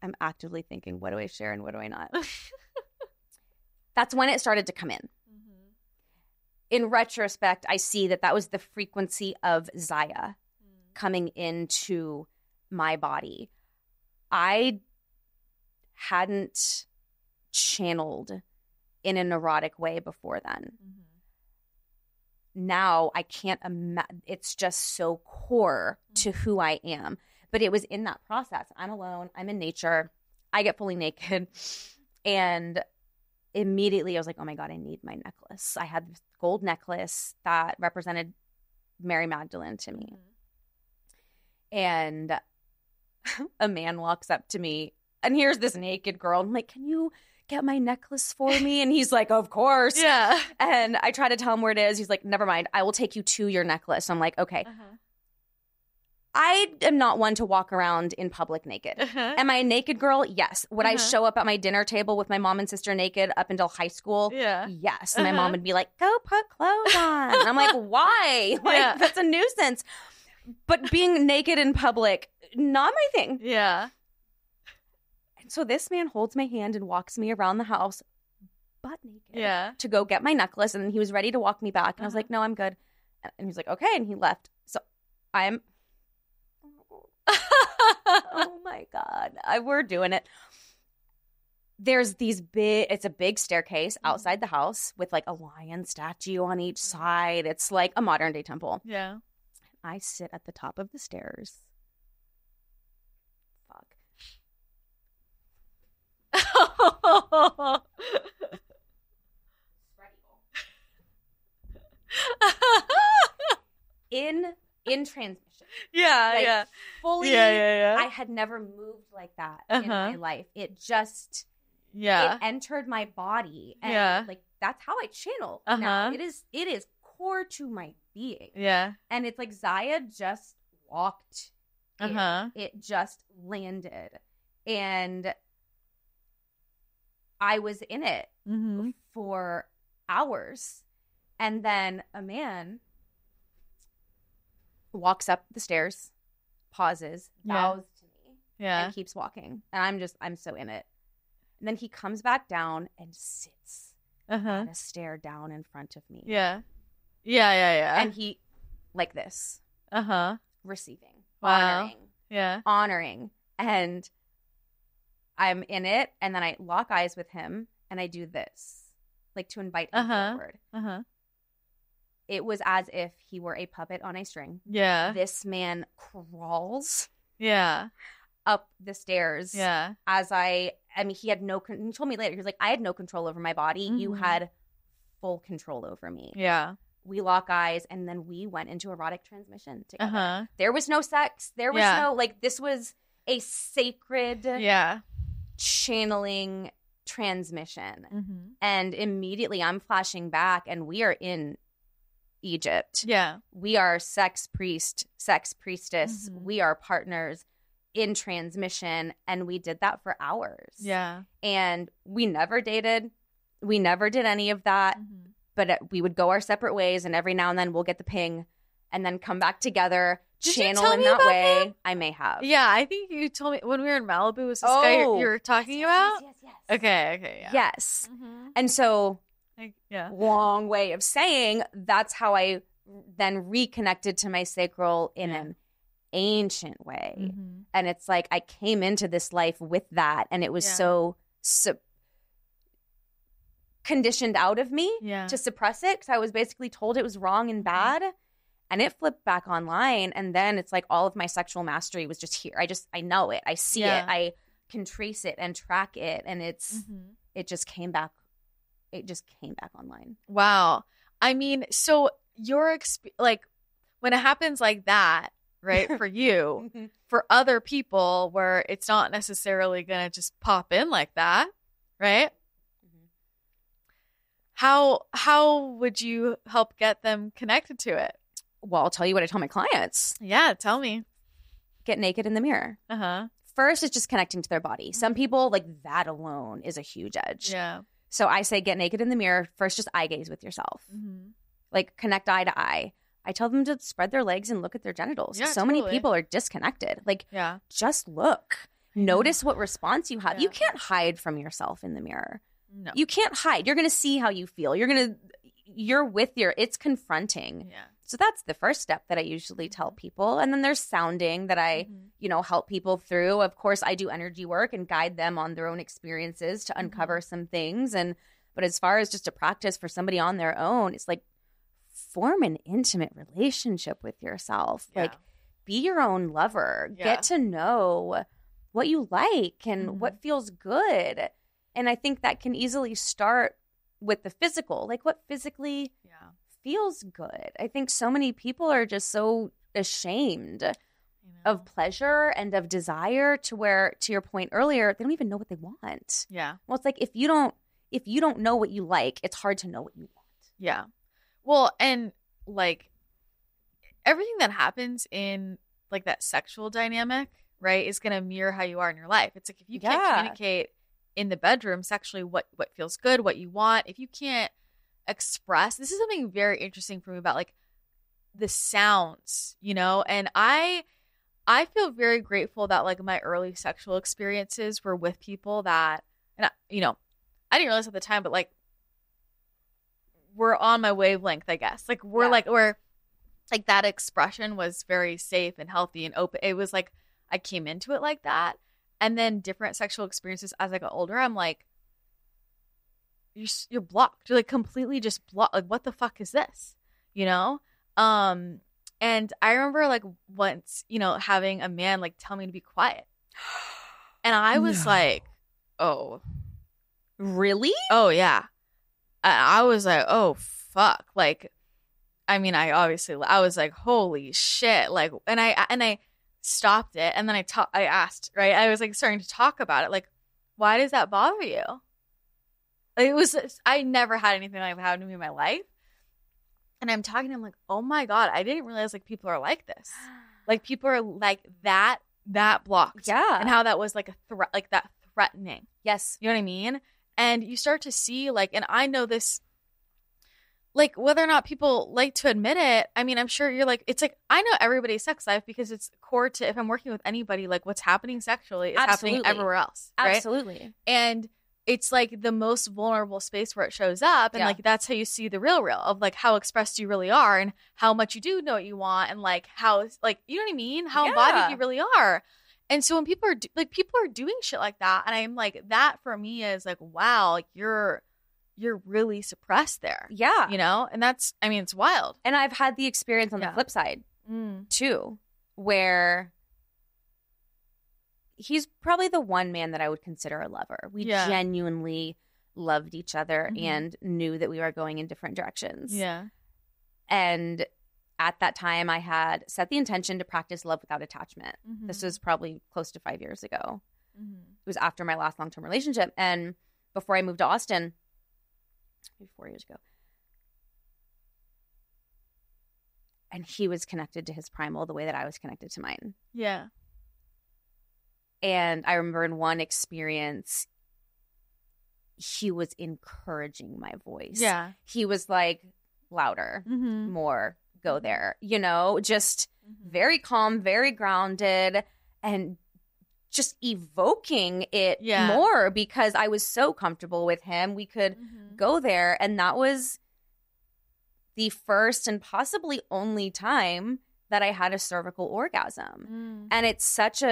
I'm actively thinking, what do I share and what do I not? That's when it started to come in. In retrospect, I see that was the frequency of Zaia coming into my body. I hadn't channeled in an erotic way before then. Now I can't imagine. It's just so core to who I am. But it was in that process. I'm alone. I'm in nature. I get fully naked. And immediately I was like, oh my God, I need my necklace. I had this gold necklace that represented Mary Magdalene to me. And a man walks up to me, and here's this naked girl. I'm like, can you get my necklace for me? And he's like, of course. Yeah. And I try to tell him where it is. He's like, never mind. I will take you to your necklace. I'm like, okay. I am not one to walk around in public naked. Am I a naked girl? Yes. Would I show up at my dinner table with my mom and sister naked up until high school? Yeah. Yes. And my mom would be like, go put clothes on. And I'm like, why? Like, that's a nuisance. But being naked in public, not my thing. Yeah. And so this man holds my hand and walks me around the house butt naked to go get my necklace. And then he was ready to walk me back. And I was like, no, I'm good. And he's like, okay. And he left. So I'm... oh my God. We're doing it. There's it's a big staircase outside the house with like a lion statue on each side. It's like a modern day temple. Yeah. I sit at the top of the stairs. Fuck. In transmission. Yeah, like, fully. Yeah. I had never moved like that in my life. It just it entered my body, and like that's how I channel now. It is core to my being. Yeah, and it's like Zaia just walked. It just landed, and I was in it for hours, and then a man walks up the stairs, pauses, bows to me, and keeps walking. And I'm so in it. And then he comes back down and sits on a stair down in front of me. Yeah. And he, like this. Receiving. Wow. Honoring. And I'm in it. And then I lock eyes with him and I do this, like to invite him forward. It was as if he were a puppet on a string. Yeah. This man crawls. Yeah. Up the stairs. Yeah. As he had he told me later, he was like, I had no control over my body. You had full control over me. Yeah. We lock eyes, and then we went into erotic transmission together. There was no sex. There was no, like, this was a sacred channeling transmission. And immediately I'm flashing back, and we are in Egypt. Yeah. We are sex priest, sex priestess. We are partners in transmission, and we did that for hours. Yeah. And we never dated. We never did any of that. But we would go our separate ways, and every now and then we'll get the ping and then come back together, channel in that way. Him? I may have. Yeah, I think you told me when we were in Malibu, was this guy you were talking about? Yes. Okay, yeah. Yes. And so long way of saying that's how I then reconnected to my sacral in an ancient way. And it's like I came into this life with that, and it was so conditioned out of me to suppress it, because I was basically told it was wrong and bad, and it flipped back online. And then it's like all of my sexual mastery was just here. I know it. I see it. I can trace it and track it, and it just came back. It just came back online. Wow. I mean, so your like when it happens like that, right, for you, for other people where it's not necessarily going to just pop in like that, right? How would you help get them connected to it? Well, I'll tell you what I tell my clients. Yeah, tell me. Get naked in the mirror. First, it's just connecting to their body. Some people, like, that alone is a huge edge. Yeah. So I say get naked in the mirror. First, just eye gaze with yourself. Like, connect eye to eye. I tell them to spread their legs and look at their genitals. Yeah, so many people are disconnected. Like, just look. Notice what response you have. You can't hide from yourself in the mirror. No. You can't hide. You're going to see how you feel. It's confronting. Yeah. So that's the first step that I usually tell people. And then there's sounding that I, help people through. Of course, I do energy work and guide them on their own experiences to uncover some things. But as far as just a practice for somebody on their own, it's like form an intimate relationship with yourself. Yeah. Like, be your own lover. Yeah. Get to know what you like and what feels good. And I think that can easily start with the physical, like what physically feels good. I think so many people are just so ashamed of pleasure and of desire to where, to your point earlier, they don't even know what they want. Yeah. Well, it's like if you don't know what you like, it's hard to know what you want. Yeah. Well, and like everything that happens in like that sexual dynamic, right, is going to mirror how you are in your life. It's like if you can't communicate in the bedroom sexually what feels good, what you want, if you can't express, this is something very interesting for me about like the sounds, you know, and I feel very grateful that like my early sexual experiences were with people that, and I didn't realize at the time, but like we're on my wavelength, I guess. Like we're like that expression was very safe and healthy and open. It was like I came into it like that. And then different sexual experiences as I got older, I'm like, you're blocked. You're like completely just blocked. Like, what the fuck is this? You know? And I remember like once, having a man like tell me to be quiet. And I was like, oh. Really? Oh, yeah. I was like, oh, fuck. Like, I mean, I was like, holy shit. Like, and I stopped it. And then I asked, right? I was like starting to talk about it. Like, why does that bother you? I never had anything like that happen to me in my life. And I'm talking to him like, oh my God, I didn't realize like people are like this. Like people are like that blocked. Yeah. And how that was like a threat, like that threatening. Yes. You know what I mean? And you start to see like, and I know this, like whether or not people like to admit it, I mean, I'm sure you're like, it's like, I know everybody's sex life because it's core to, if I'm working with anybody, like what's happening sexually is happening everywhere else. Right? Absolutely. And it's like the most vulnerable space where it shows up. And like, that's how you see the real of like how expressed you really are and how much you do know what you want. And like how, like, you know what I mean? How embodied you really are. And so when people are doing shit like that, and I'm like, that for me is like, wow, like you're really suppressed there. Yeah. You know? And that's, I mean, it's wild. And I've had the experience on the flip side too, where he's probably the one man that I would consider a lover. We genuinely loved each other and knew that we were going in different directions. Yeah. And at that time, I had set the intention to practice love without attachment. This was probably close to 5 years ago. It was after my last long-term relationship. And before I moved to Austin, maybe 4 years ago. And he was connected to his primal the way that I was connected to mine. Yeah. And I remember in one experience, he was encouraging my voice. Yeah. He was like, louder, more, go there, just very calm, very grounded, and just evoking it more because I was so comfortable with him. We could go there. And that was the first and possibly only time that I had a cervical orgasm. And it's such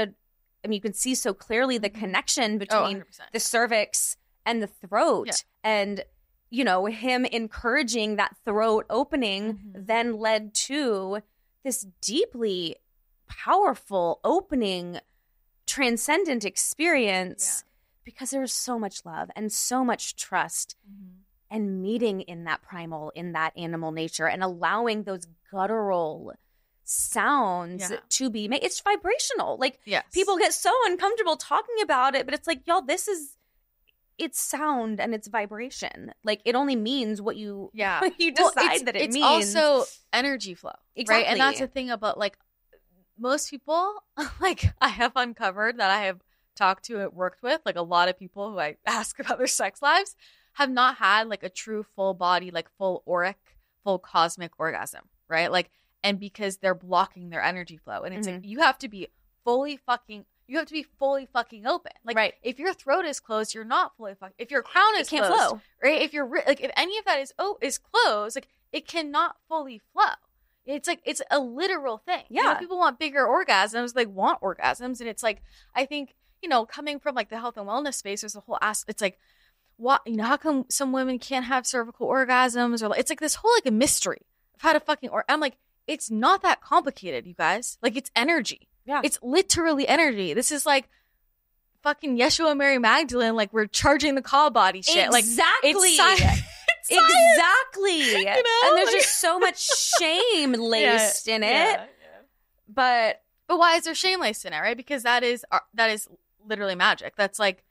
you can see so clearly the connection between the cervix and the throat. And, him encouraging that throat opening then led to this deeply powerful opening, transcendent experience because there was so much love and so much trust and meeting in that primal, in that animal nature, and allowing those guttural sounds to be made. It's vibrational. Like people get so uncomfortable talking about it, but it's like, y'all, it's sound and it's vibration. Like it only means what you you decide that it means. It's also energy flow. Exactly. Right? And that's the thing about like most people, like I have uncovered that I have talked to and worked with, like a lot of people who I ask about their sex lives have not had like a true full body, like full auric, full cosmic orgasm, right? Like, and because they're blocking their energy flow. And it's like, you have to be fully fucking open. Like, if your throat is closed, you're not fully fucking, if your crown is closed, flow. Right? If you're, like, if any of that is closed, like, it cannot fully flow. It's like, it's a literal thing. Yeah. People want bigger orgasms. They want orgasms. And it's like, I think, coming from like the health and wellness space, there's a whole it's like, what, how come some women can't have cervical orgasms? Or it's like this whole like a mystery of how to fucking, I'm like, it's not that complicated, you guys. Like it's energy. Yeah. It's literally energy. This is like fucking Yeshua and Mary Magdalene, like we're charging the call body shit. Exactly. Like, exactly. You know? And there's just so much shame laced in it. Yeah. But why is there shame laced in it, right? Because that is literally magic. That's like,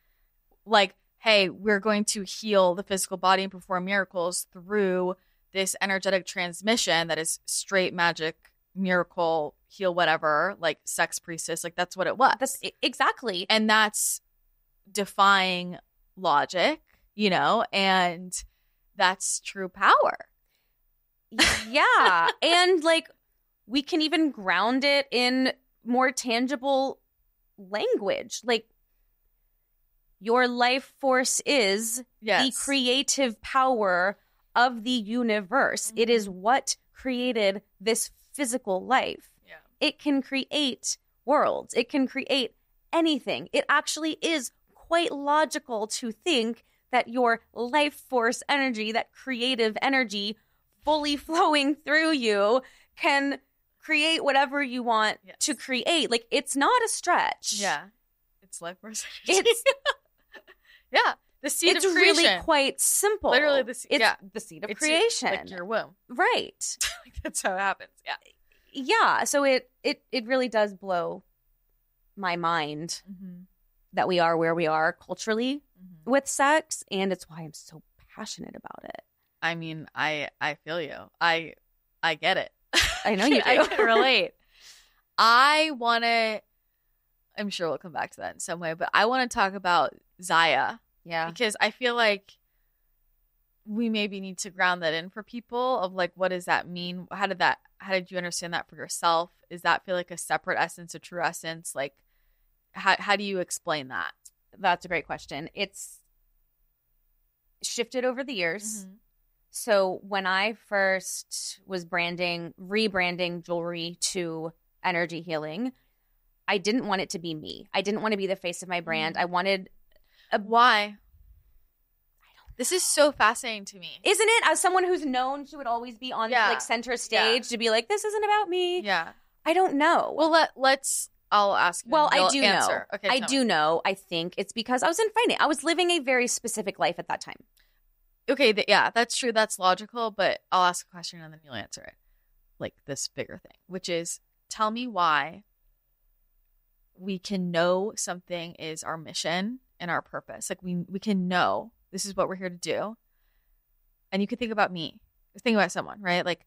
hey, we're going to heal the physical body and perform miracles through this energetic transmission that is straight magic, miracle, heal whatever, like sex priestess. Like that's what it was. Exactly. And that's defying logic, and that's true power. Yeah. And like we can even ground it in more tangible language. Like your life force is the creative power of the universe. Mm-hmm. It is what created this physical life. Yeah. It can create worlds. It can create anything. It actually is quite logical to think that your life force energy, that creative energy fully flowing through you can create whatever you want to create. Like it's not a stretch. Yeah. It's life force energy. Yeah. The seed of creation. It's really quite simple. Literally the seed. The seed of creation. Like your womb. Right. That's how it happens. Yeah. Yeah. So it really does blow my mind that we are where we are culturally with sex. And it's why I'm so passionate about it. I mean, I feel you. I get it. I know you do. I can relate. I'm sure we'll come back to that in some way, but I want to talk about Zaia. Yeah. Because I feel like we maybe need to ground that in for people of like, what does that mean? How did you understand that for yourself? Does that feel like a separate essence, a true essence? Like, how do you explain that? That's a great question. It's shifted over the years. So when I first was rebranding jewelry to energy healing, I didn't want it to be me. I didn't want to be the face of my brand. I wanted why? This is so fascinating to me. Isn't it? As someone who's known, she would always be on like center stage to be like, this isn't about me. Yeah. I don't know. Well, I'll ask you. Well, I do answer. know. Okay, I do know. I think it's because I was in finance. I was living a very specific life at that time. Okay, that's true. That's logical, but I'll ask a question and then you'll answer it. Like this bigger thing, which is tell me why we can know something is our mission and our purpose. Like we can know this is what we're here to do. And you could think about me. Think about someone, right? Like,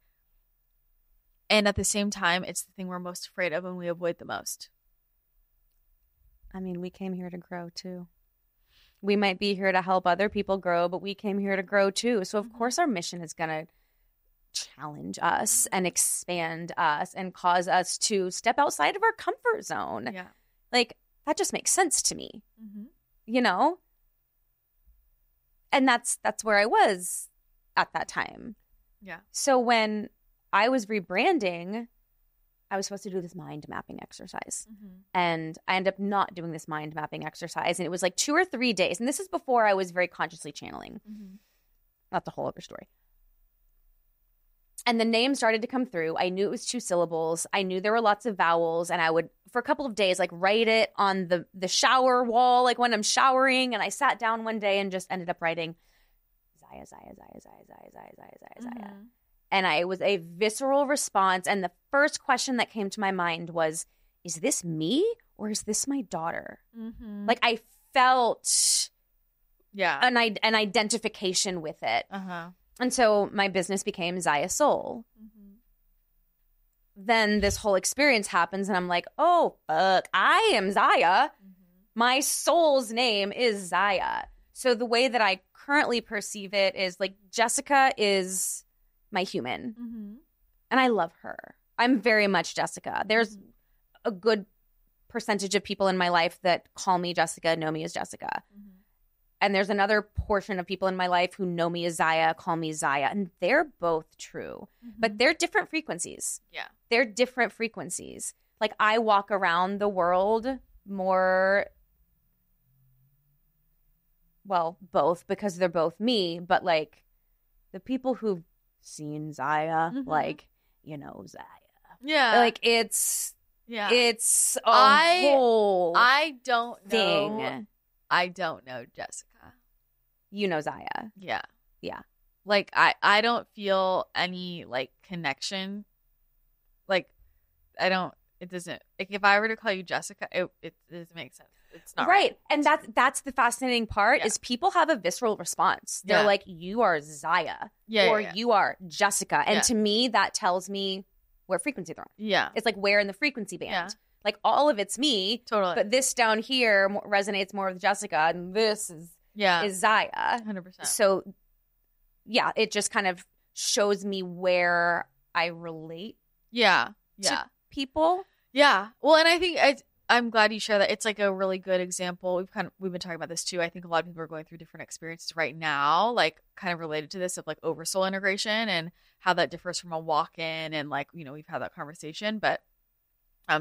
and at the same time, it's the thing we're most afraid of and we avoid the most. I mean, we came here to grow too. We might be here to help other people grow, but we came here to grow too. So of course our mission is going to challenge us and expand us and cause us to step outside of our comfort zone. Yeah. Like that just makes sense to me, And that's where I was at that time. Yeah. So when I was rebranding, I was supposed to do this mind mapping exercise. And I ended up not doing this mind mapping exercise. And it was like 2 or 3 days. And this is before I was very consciously channeling. That's a whole other story. And the name started to come through. I knew it was 2 syllables. I knew there were lots of vowels. And I would, for a couple of days, like write it on the shower wall, like when I'm showering. And I sat down one day and just ended up writing Zaia, Zaia, Zaia, Zaia, Zaia, Zaia, Zaia, Zaia, Zaia. And it was a visceral response. And the first question that came to my mind was, is this me or is this my daughter? Like I felt an identification with it. And so my business became Zaia Soul. Then this whole experience happens and I'm like, oh, fuck, I am Zaia. My soul's name is Zaia. So the way that I currently perceive it is like Jessica is my human. And I love her. I'm very much Jessica. There's a good percentage of people in my life that call me Jessica, know me as Jessica. And there's another portion of people in my life who know me as Zaia, call me Zaia. And they're both true. But they're different frequencies. Yeah. They're different frequencies. Like I walk around the world more, well, both because they're both me. But like the people who've seen Zaia, like, Zaia. Yeah. Like it's Yeah. It's a whole I don't thing. know. I don't know Jessica. You know Zaia. Yeah. Yeah. Like, I don't feel any, like, connection. Like, I don't, it doesn't, like, if I were to call you Jessica, it doesn't make sense. It's not right. And that's the fascinating part is people have a visceral response. They're like, you are Zaia. Or you are Jessica. And to me, that tells me what frequency they're on. Yeah. It's like where in the frequency band. Yeah. Like all of it's me. Totally. But this down here resonates more with Jessica. And this is Zaia. 100%. So, yeah, it just kind of shows me where I relate to people. Yeah. Well, and I think I'm glad you share that. It's like a really good example. We've been talking about this too. I think a lot of people are going through different experiences right now, like kind of related to this of like oversoul integration and how that differs from a walk-in, and like, you know, we've had that conversation. But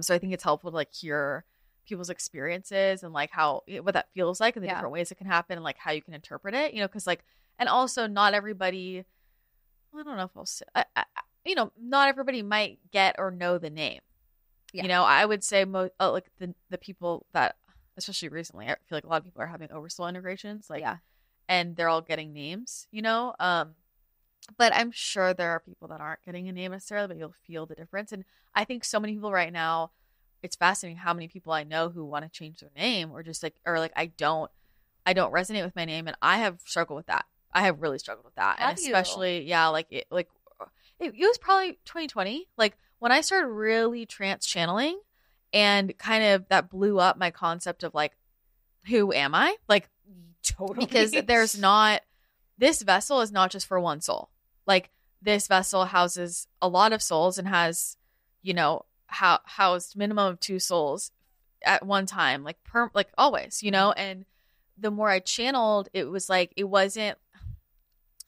so I think it's helpful to like hear people's experiences and like what that feels like and the different ways it can happen and like how you can interpret it, you know, because like, and also not everybody, I don't know if I'll say, you know, not everybody might get or know the name. Yeah. You know, I would say like the people that, especially recently, I feel like a lot of people are having oversoul integrations, like, and they're all getting names, you know, but I'm sure there are people that aren't getting a name necessarily, but you'll feel the difference. And I think so many people right now, it's fascinating how many people I know who want to change their name or just like, or like, I don't resonate with my name. And I have struggled with that. I have really struggled with that. And especially, like it was probably 2020. Like when I started really trance channeling and kind of that blew up my concept of like, who am I? Like totally. Because this vessel is not just for one soul. Like this vessel houses a lot of souls and has, you know, housed minimum of 2 souls at one time, like always, you know. And the more I channeled, it was like, it wasn't,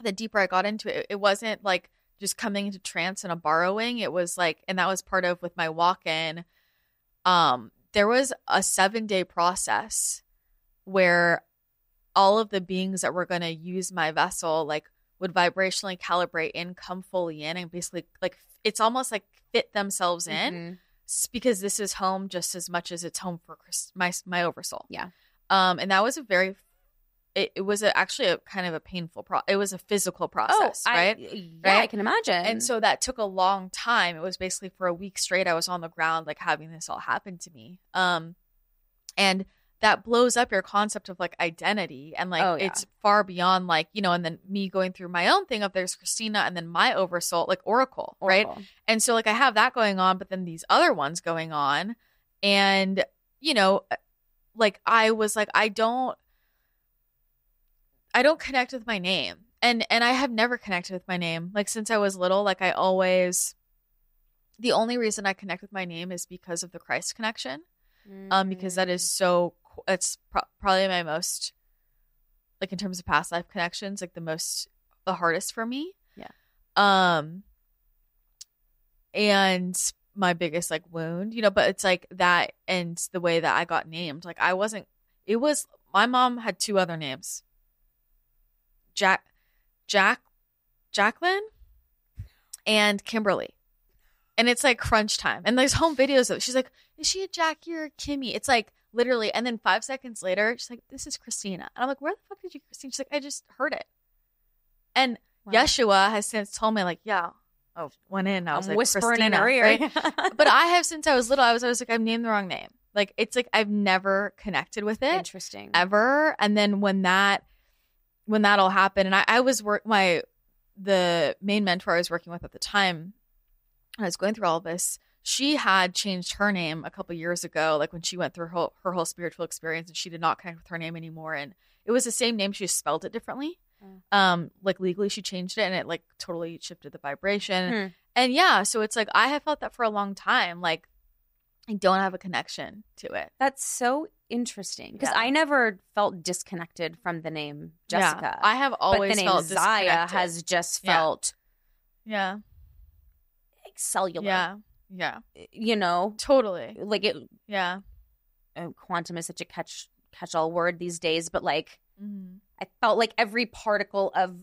the deeper I got into it, it wasn't like just coming into trance and a borrowing. It was like, and that was part of with my walk-in. There was a 7-day process where all of the beings that were going to use my vessel, like would vibrationally calibrate in, come fully in, and basically like, it's almost like fit themselves in because this is home just as much as it's home for my oversoul. Yeah. And that was it was actually a kind of a painful it was a physical process, right? Yeah, I can imagine. And so that took a long time. It was basically for a week straight. I was on the ground, like having this all happen to me. And that blows up your concept of like identity and like it's far beyond like, you know, and then me going through my own thing of there's Christina and then my oversoul, like Oracle, right? And so like I have that going on, but then these other ones going on. And, you know, like I was like, I don't connect with my name. And I have never connected with my name. Like since I was little, like the only reason I connect with my name is because of the Christ connection. Because that is it's probably my most, like in terms of past life connections, like the hardest for me. Yeah. And my biggest like wound, you know, but it's like that and the way that I got named, like my mom had 2 other names. Jacqueline and Kimberly. And it's like crunch time. And there's home videos of it. She's like, is she a Jackie or a Kimmy? It's like literally. And then 5 seconds later, she's like, this is Christina. And I'm like, where the fuck did you Christina? She's like, I just heard it. And Yeshua has since told me like, went in. I was like, whispering Christina, in her ear. Right? But I have since I was little, I was like, I've named the wrong name. Like, it's like, I've never connected with it. Interesting. Ever. And then when that all happened, and I was the main mentor I was working with at the time, I was going through all of this. She had changed her name a couple years ago, like when she went through her whole spiritual experience, and she did not connect with her name anymore. And it was the same name, she just spelled it differently. Like legally she changed it, and it like totally shifted the vibration. And yeah, so it's like I have felt that for a long time. Like I don't have a connection to it. That's so interesting because I never felt disconnected from the name Jessica. I have always felt disconnected. Zaia has just felt like cellular. Yeah. You know? Totally. Like it. Yeah. Quantum is such a catch-all word these days, but like I felt like every particle of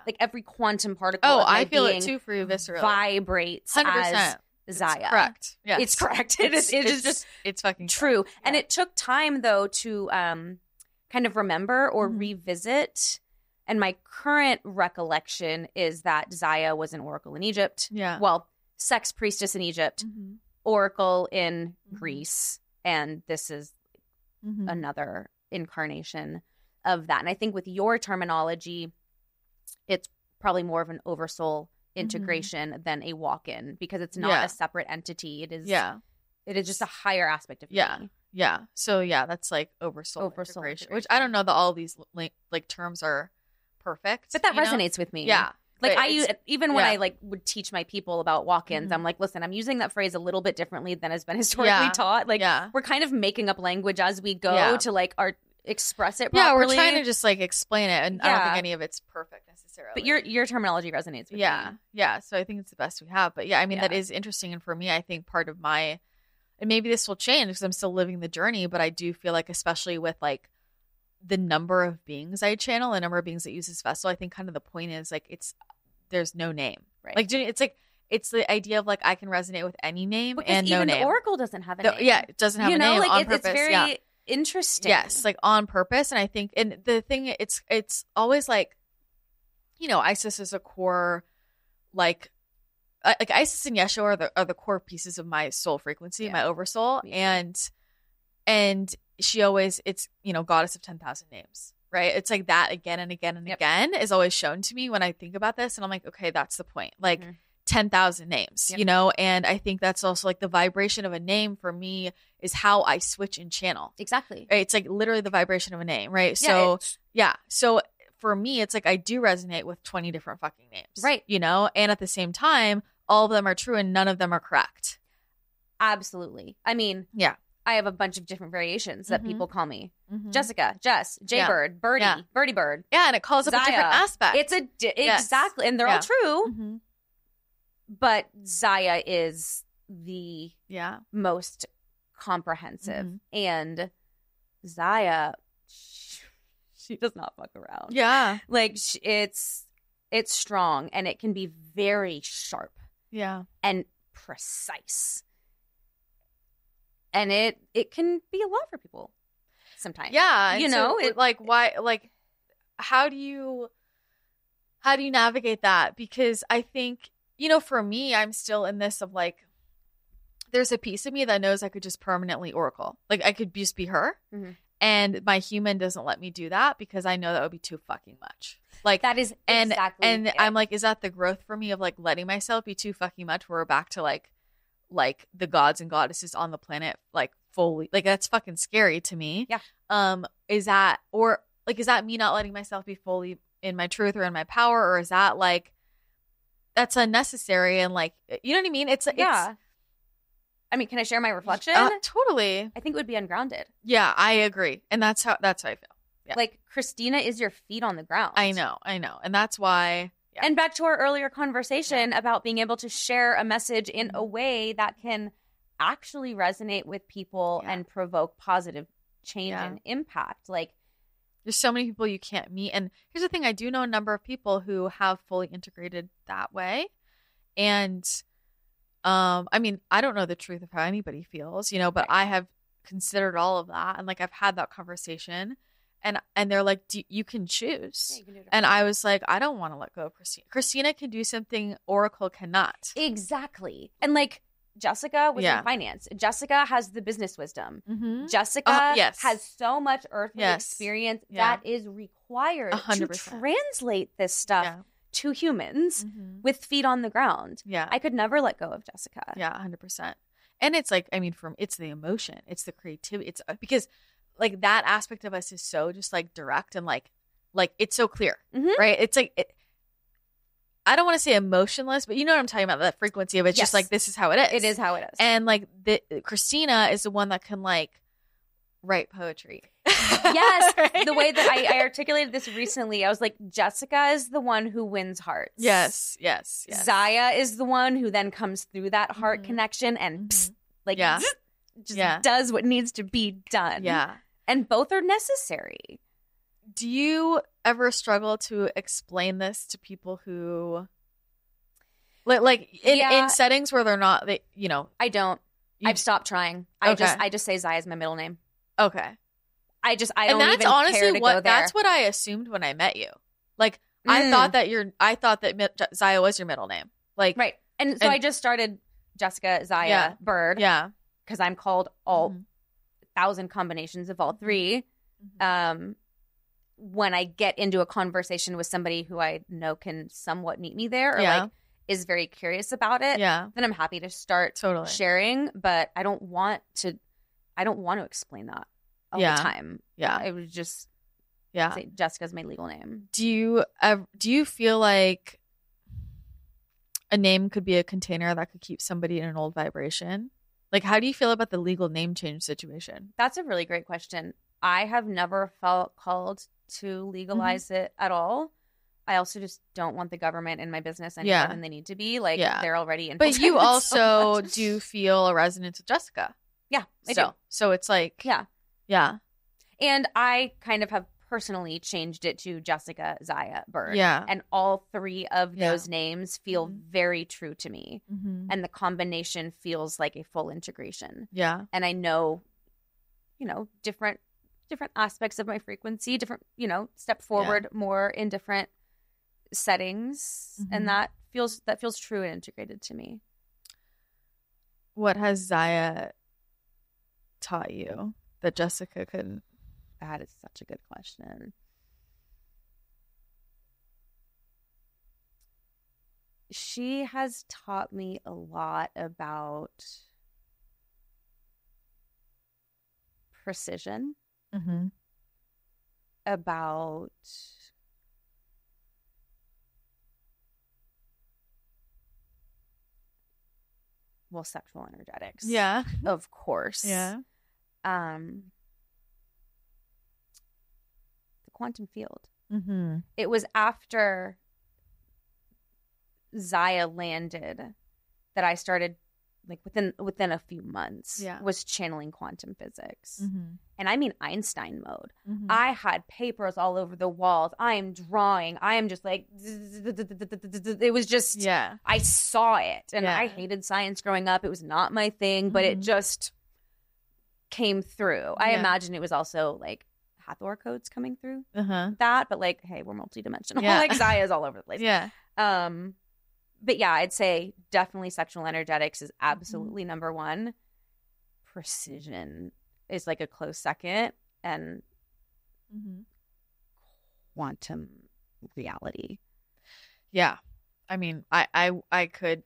like every quantum particle of my I feel being it too for you viscerally. Vibrates 100%. as Zaia. Correct. Yeah. It's correct. It's fucking true. Yeah. And it took time though to kind of remember or revisit. And my current recollection is that Zaia was an oracle in Egypt. Yeah. Well, sex priestess in Egypt, oracle in Greece, and this is another incarnation of that. And I think with your terminology, it's probably more of an oversoul integration than a walk-in, because it's not a separate entity. It is it is just a higher aspect of me. Yeah. So that's like oversoul integration, which I don't know that all these like terms are perfect, but that resonates with me. Yeah. Like I use, even when I like would teach my people about walk-ins, I'm like, listen, I'm using that phrase a little bit differently than has been historically taught. Like we're kind of making up language as we go to like express it properly. Yeah, we're trying to just like explain it, and I don't think any of it's perfect necessarily. But your terminology resonates with me. Yeah. So I think it's the best we have. But I mean, that is interesting. And for me, I think part of my, and maybe this will change because I'm still living the journey, but I do feel like, especially with like the number of beings I channel, the number of beings that use this vessel, I think kind of the point is like there's no name. Right. Like it's like, it's the idea of like I can resonate with any name, because and no even name. The oracle doesn't have a name. Yeah, it doesn't have a name like on purpose. It's very interesting. Yes, like on purpose. And I think, and the thing, it's always like, Isis is a core, like Isis and Yeshua are the core pieces of my soul frequency, my oversoul, and she always, it's goddess of 10,000 names, right? It's like that again and again and again is always shown to me when I think about this, and I'm like, okay, that's the point, like 10,000 names, and I think that's also like the vibration of a name for me is how I switch and channel. Exactly. Right? It's like literally the vibration of a name, right? So so for me, it's like I do resonate with 20 different fucking names, right? And at the same time, all of them are true and none of them are correct. Absolutely. I mean, I have a bunch of different variations that people call me. Jessica, Jess, Jaybird, Birdie, Birdie Bird. Yeah, and it calls up Zaia. a different aspect. It's exactly, and they're all true. But Zaia is the most comprehensive, and Zaia, she does not fuck around. Yeah, like it's strong, and it can be very sharp. Yeah, and precise. And it can be a lot for people sometimes. Yeah. So, how do you navigate that? Because I think, for me, I'm still in this of like, there's a piece of me that knows I could just permanently oracle. Like I could just be her. And my human doesn't let me do that because I know that would be too fucking much. Like that is exactly and I'm like, is that the growth for me of like letting myself be too fucking much where we're back to like the gods and goddesses on the planet, like fully, like that's fucking scary to me. Yeah. Is that me not letting myself be fully in my truth or in my power, or is that like that's unnecessary and like, you know what I mean? It's I mean, can I share my reflection? Totally. I think it would be ungrounded. Yeah, I agree. And that's how I feel. Yeah. Like Christina is your feet on the ground. I know. And that's why. Yeah. And back to our earlier conversation about being able to share a message in a way that can actually resonate with people and provoke positive change and impact. Like, there's so many people you can't meet. And here's the thing. I do know a number of people who have fully integrated that way. And I mean, I don't know the truth of how anybody feels, but I have considered all of that. And like, I've had that conversation. And they're like, you can choose. Yeah, you can do it. And I was like, I don't want to let go of Christina. Christina can do something Oracle cannot. Exactly. And like Jessica was in finance. Jessica has the business wisdom. Jessica has so much earthly experience that is required 100%. To translate this stuff to humans with feet on the ground. Yeah. I could never let go of Jessica. Yeah, 100%. And it's like, I mean, it's the emotion. It's the creativity. It's because like that aspect of us is so just like direct and like it's so clear, right? It's like, I don't want to say emotionless, but you know what I'm talking about, that frequency of it's just like, this is how it is. It is how it is. And like Christina is the one that can like write poetry. Yes. Right? The way that I articulated this recently, I was like, Jessica is the one who wins hearts. Yes. Zaia is the one who then comes through that heart connection and does what needs to be done. Yeah. And both are necessary. Do you ever struggle to explain this to people who Like in settings where they're not, I don't. I've stopped trying. I just say Zaia is my middle name. Okay. I don't even care to go there. That's what I assumed when I met you. Like I thought that Zaia was your middle name. Like right. And so I just started Jessica Zaia Bird. Yeah. Because I'm called all 1,000 combinations of all three. When I get into a conversation with somebody who I know can somewhat meet me there or like is very curious about it, then I'm happy to start sharing. But I don't want to explain that all the time. Yeah. I would just say Jessica's my legal name. Do you feel like a name could be a container that could keep somebody in an old vibration? Like, how do you feel about the legal name change situation? That's a really great question. I have never felt called to legalize it at all. I also just don't want the government in my business any more than they need to be. Like, they're already in. But you also do feel a resonance with Jessica. Yeah, I do. So it's like, yeah. And I kind of have personally changed it to Jessica Zaia Bird. Yeah. And all three of those names feel very true to me. And the combination feels like a full integration. Yeah. And I know, different aspects of my frequency, different, step forward more in different settings. And that feels true and integrated to me. What has Zaia taught you that Jessica couldn't? That is such a good question. She has taught me a lot about precision, about sexual energetics. Yeah. Of course. Yeah. Quantum field. It was after Zaia landed that I started, like within a few months, was channeling quantum physics. And I mean Einstein mode. I had papers all over the walls. I am drawing. I am just like, it was just, I saw it. And I hated science growing up. It was not my thing, but it just came through. I imagine it was also like Hathor codes coming through that, but like, hey, we're multidimensional. Like Zaia's all over the place. But yeah, I'd say definitely sexual energetics is absolutely number one. Precision is like a close second, and quantum reality. Yeah, I mean, I could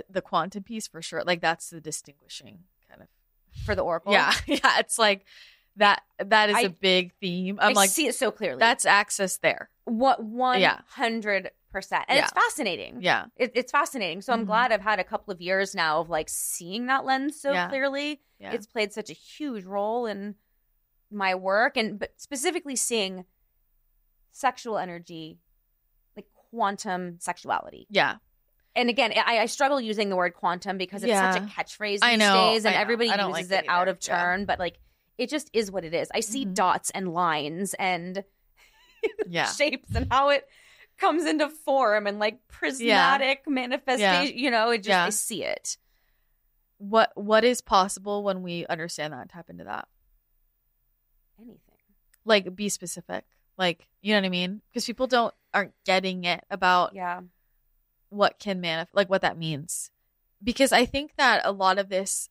the quantum piece for sure. Like that's the distinguishing kind of for the Oracle. Yeah, it's like. That is a big theme. I like, see it so clearly. That's access there. What 100%, and it's fascinating. Yeah, it's fascinating. So I'm glad I've had a couple of years now of like seeing that lens so clearly. Yeah. It's played such a huge role in my work, but specifically seeing sexual energy, like quantum sexuality. Yeah. And again, I struggle using the word quantum because it's such a catchphrase these days, and everybody uses it out of turn. But like. It just is what it is. I see dots and lines and shapes and how it comes into form and like prismatic manifestation. I see it. What is possible when we understand that and tap into that? Anything. Like be specific. Like, you know what I mean? Because people aren't getting it about what can manifest, like what that means. Because I think that a lot of this.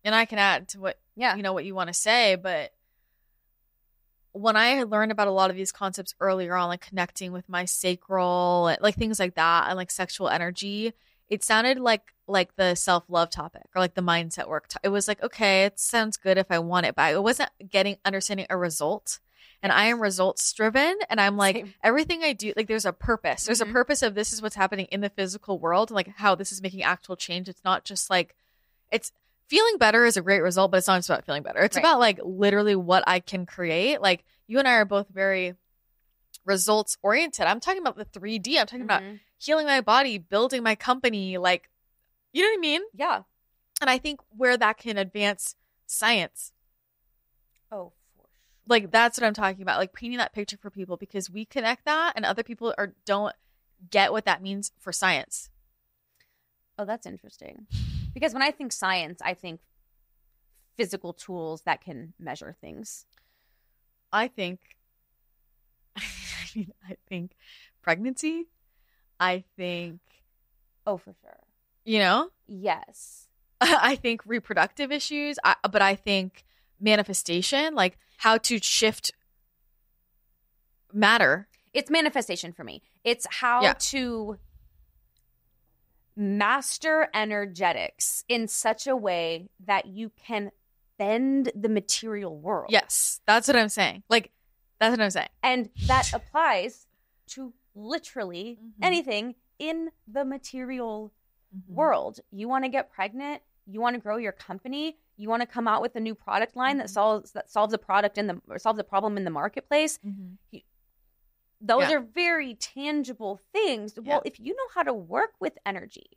And I can add to what what you want to say, but when I learned about a lot of these concepts earlier on, like connecting with my sacral, like things like that, and like sexual energy, it sounded like the topic or like the mindset work. It was like, okay, it sounds good if I want it, but I wasn't understanding a result. And I am results driven, and I'm like, everything I do, like there's a purpose. There's a purpose of this is what's happening in the physical world, and like how this is making actual change. It's not just like it's. Feeling better is a great result, but it's not just about feeling better. It's about like literally what I can create. Like you and I are both very results oriented. I'm talking about the 3D. I'm talking about healing my body, building my company. Like, you know what I mean? Yeah. And I think where that can advance science. Oh, for sure. Like that's what I'm talking about. Like painting that picture for people because we connect that and other people don't get what that means for science. Oh, that's interesting. Because when I think science, I think physical tools that can measure things. I think pregnancy. I think, oh, for sure. Yes. I think reproductive issues, but I think manifestation, like how to shift matter. It's manifestation for me. It's how to master energetics in such a way that you can bend the material world. Yes, that's what I'm saying. Like, that's what I'm saying. And that applies to literally anything in the material world. You want to get pregnant, you want to grow your company, you want to come out with a new product line that solves a product or solves a problem in the marketplace. Those are very tangible things. Yeah. Well, if you know how to work with energy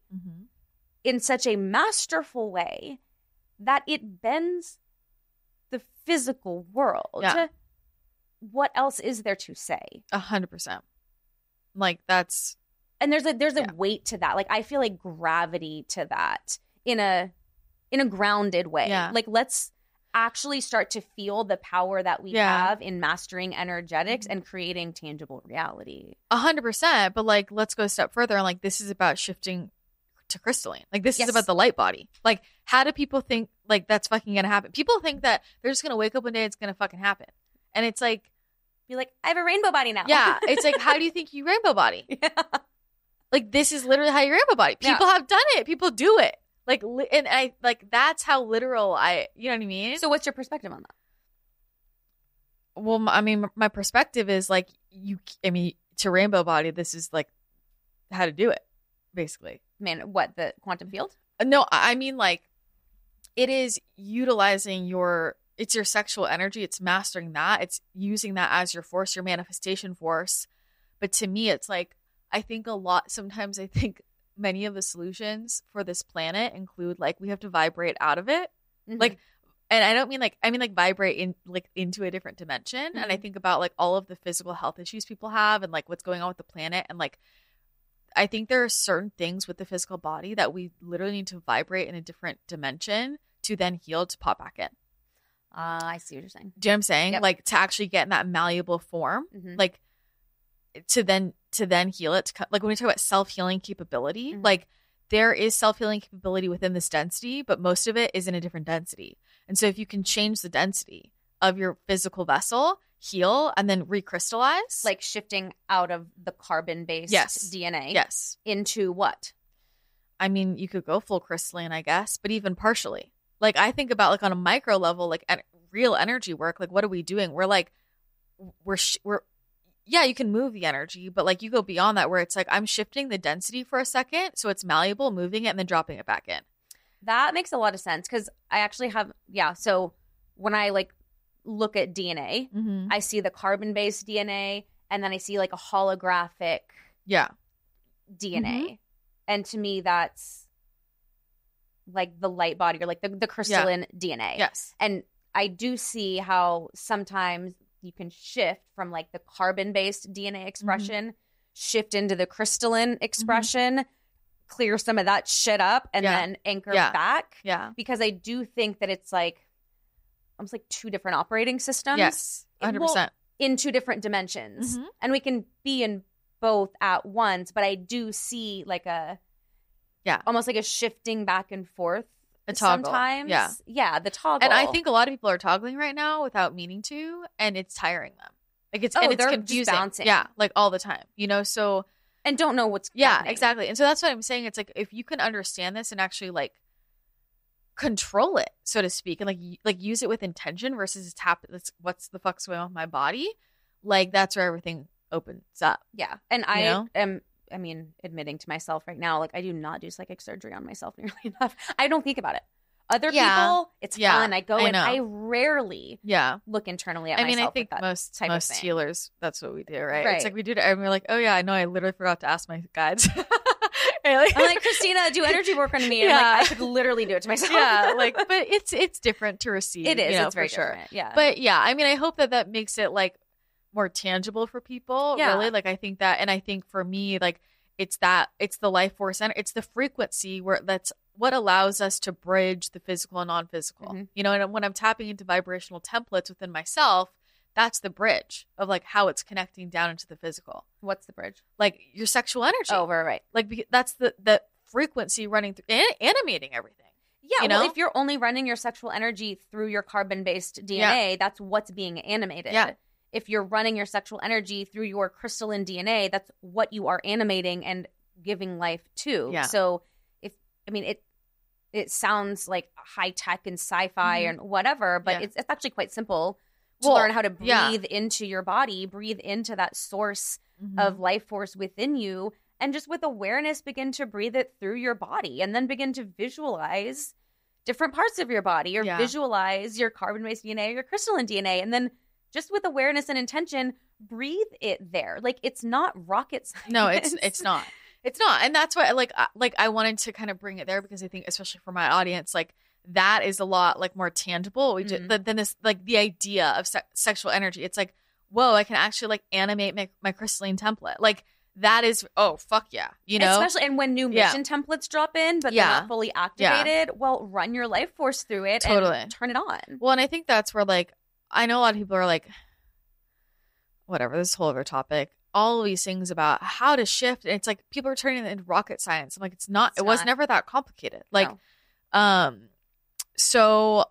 in such a masterful way that it bends the physical world, what else is there to say? 100%. Like, that's... And there's a weight to that. Like, I feel like gravity to that in a grounded way. Yeah. Like, let's actually start to feel the power that we have in mastering energetics and creating tangible reality. 100%. But like, let's go a step further. And like, this is about shifting to crystalline. Like, this is about the light body. Like, how do people think like that's fucking gonna happen? People think that they're just gonna wake up one day, it's gonna fucking happen. And it's like, be like, I have a rainbow body now. Yeah. It's like, how do you think you rainbow body? Yeah. Like, this is literally how you rainbow body. People have done it. People do it. Like, and I like, that's how literal you know what I mean? So what's your perspective on that? Well, I mean, my perspective is like, to rainbow body, this is like how to do it, basically. Man, what, the quantum field? No, I mean, like, it is utilizing it's your sexual energy. It's mastering that. It's using that as your force, your manifestation force. But to me, it's like, sometimes I think many of the solutions for this planet include like, we have to vibrate out of it. Like, and I don't mean like, I mean like vibrate in like into a different dimension. And I think about like all of the physical health issues people have and like what's going on with the planet. And like, I think there are certain things with the physical body that we literally need to vibrate in a different dimension to then heal, to pop back in. I see what you're saying. Do you know what I'm saying? Yep. Like, to actually get in that malleable form, like to then heal it. Like, when we talk about self-healing capability, like, there is self-healing capability within this density, but most of it is in a different density. And so if you can change the density of your physical vessel, heal, and then recrystallize. Like shifting out of the carbon-based DNA into what? I mean, you could go full crystalline, I guess, but even partially. Like, I think about like on a micro level, like real energy work, like what are we doing? We're like, you can move the energy, but like you go beyond that where it's like, I'm shifting the density for a second so it's malleable, moving it, and then dropping it back in. That makes a lot of sense because I actually have, so when I like look at DNA, I see the carbon-based DNA and then I see like a holographic DNA. And to me, that's like the light body or like the crystalline DNA. Yes. And I do see how sometimes you can shift from like the carbon-based DNA expression, shift into the crystalline expression, clear some of that shit up, and then anchor back. Yeah. Because I do think that it's like almost like two different operating systems. Yes, 100%. In two different dimensions. And we can be in both at once, but I do see like almost like a shifting back and forth. A toggle. Sometimes. Yeah, the toggle. And I think a lot of people are toggling right now without meaning to, and it's tiring them. Like it's confusing. Just bouncing. Yeah, like all the time. You know, so and don't know what's happening. Exactly. And so that's what I'm saying. It's like if you can understand this and actually like control it, so to speak, and like use it with intention versus what's the fuck's going on with my body, like that's where everything opens up. Yeah. And I am admitting to myself right now, like I do not do psychic surgery on myself nearly enough. I don't think about it. Other people, it's fun. I go and I rarely look internally at myself. I think most healers, that's what we do, right? It's like we do it and we're like, oh yeah, I know, I literally forgot to ask my guides. I'm like, Christina, do energy work on me. And like, I could literally do it to myself. But it's different to receive. It is, it's very for sure. Different. Yeah. But I hope that makes it like more tangible for people. Really. Like I think that, and I think for me, like it's the life force center. It's the frequency where that's what allows us to bridge the physical and non-physical. Mm-hmm. You know, and when I'm tapping into vibrational templates within myself, that's the bridge of like how it's connecting down into the physical. What's the bridge? Like your sexual energy. Oh, right. Like that's the frequency running through animating everything. Yeah, you well, know? if you're only running your sexual energy through your carbon-based DNA, that's what's being animated. Yeah. If you're running your sexual energy through your crystalline DNA, that's what you are animating and giving life to. Yeah. So it sounds like high tech and sci-fi and whatever, but it's actually quite simple to learn how to breathe into your body, breathe into that source of life force within you, and just with awareness begin to breathe it through your body, and then begin to visualize different parts of your body, or visualize your carbon-based DNA or your crystalline DNA, and then just with awareness and intention, breathe it there. Like, it's not rocket science. No, it's not. It's not. And that's why like I wanted to kind of bring it there, because I think especially for my audience, like that is a lot like more tangible than this, like the idea of sexual energy. It's like, whoa, I can actually like animate my crystalline template. Like that is, oh, fuck yeah. You know? Especially, and when new mission templates drop in, but they're not fully activated, well, run your life force through it and turn it on. Well, and I think that's where like, I know a lot of people are like, whatever, this whole other topic, all of these things about how to shift. And it's like people are turning it into rocket science. I'm like, it was never that complicated. Like, so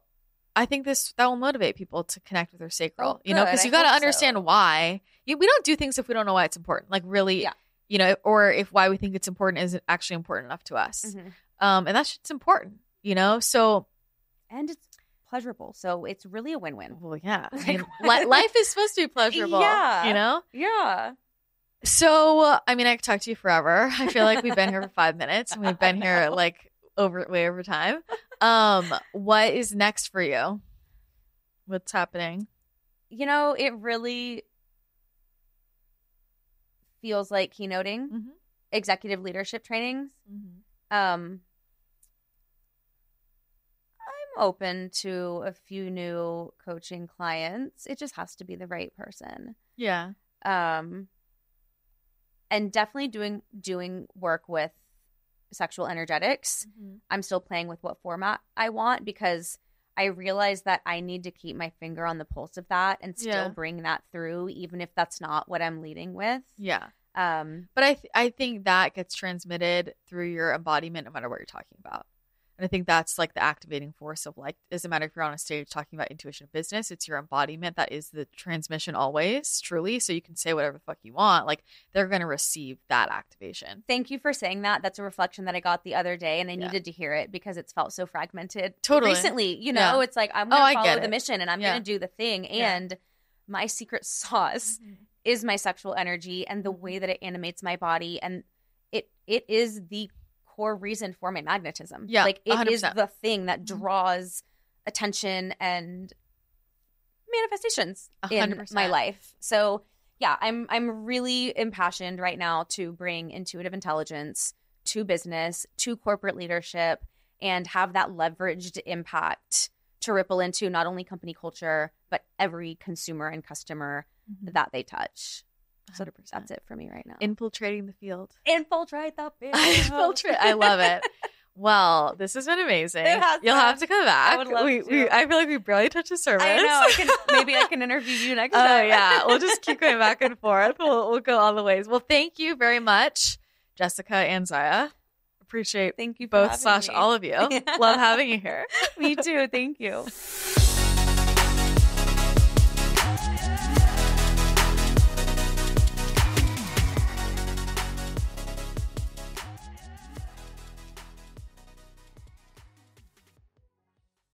I think that will motivate people to connect with their sacral, you know, because you got to understand why. We don't do things if we don't know why it's important. Like really, you know, or if why we think it's important isn't actually important enough to us. And that shit's important, you know? So. And it's pleasurable. So it's really a win-win. Well, yeah. I mean, life is supposed to be pleasurable, you know? Yeah. So, I mean, I could talk to you forever. I feel like we've been here for 5 minutes, and we've been here like way over time. What is next for you? What's happening? You know, it really feels like keynoting, executive leadership trainings. I'm open to a few new coaching clients. It just has to be the right person. Yeah. And definitely doing work with sexual energetics. I'm still playing with what format I want, because I realize that I need to keep my finger on the pulse of that and still bring that through, even if that's not what I'm leading with. Yeah. But I think that gets transmitted through your embodiment, no matter what you're talking about. And I think that's like the activating force of like, doesn't matter if you're on a stage talking about intuition of business, it's your embodiment that is the transmission always, truly. So you can say whatever the fuck you want. Like they're going to receive that activation. Thank you for saying that. That's a reflection that I got the other day, and I needed to hear it because it's felt so fragmented. Totally. Recently, you know, it's like, I'm going to follow the mission and I'm going to do the thing. And my secret sauce is my sexual energy and the way that it animates my body. And it is the core reason for my magnetism. Yeah, like it 100%. Is the thing that draws attention and manifestations 100%. In my life. So yeah, I'm really impassioned right now to bring intuitive intelligence to business, to corporate leadership, and have that leveraged impact to ripple into not only company culture, but every consumer and customer that they touch. 100%. So that's it for me right now. Infiltrating the field. Infiltrate the field. I love it. Well, this has been amazing. You'll have to come back. I would love to. I feel like we barely touched the surface. I know. Maybe I can interview you next time. Oh, yeah. We'll just keep going back and forth. We'll go all the ways. Well, thank you very much, Jessica and Zaia. Appreciate thank you both / all of you. Love having you here. Me too. Thank you.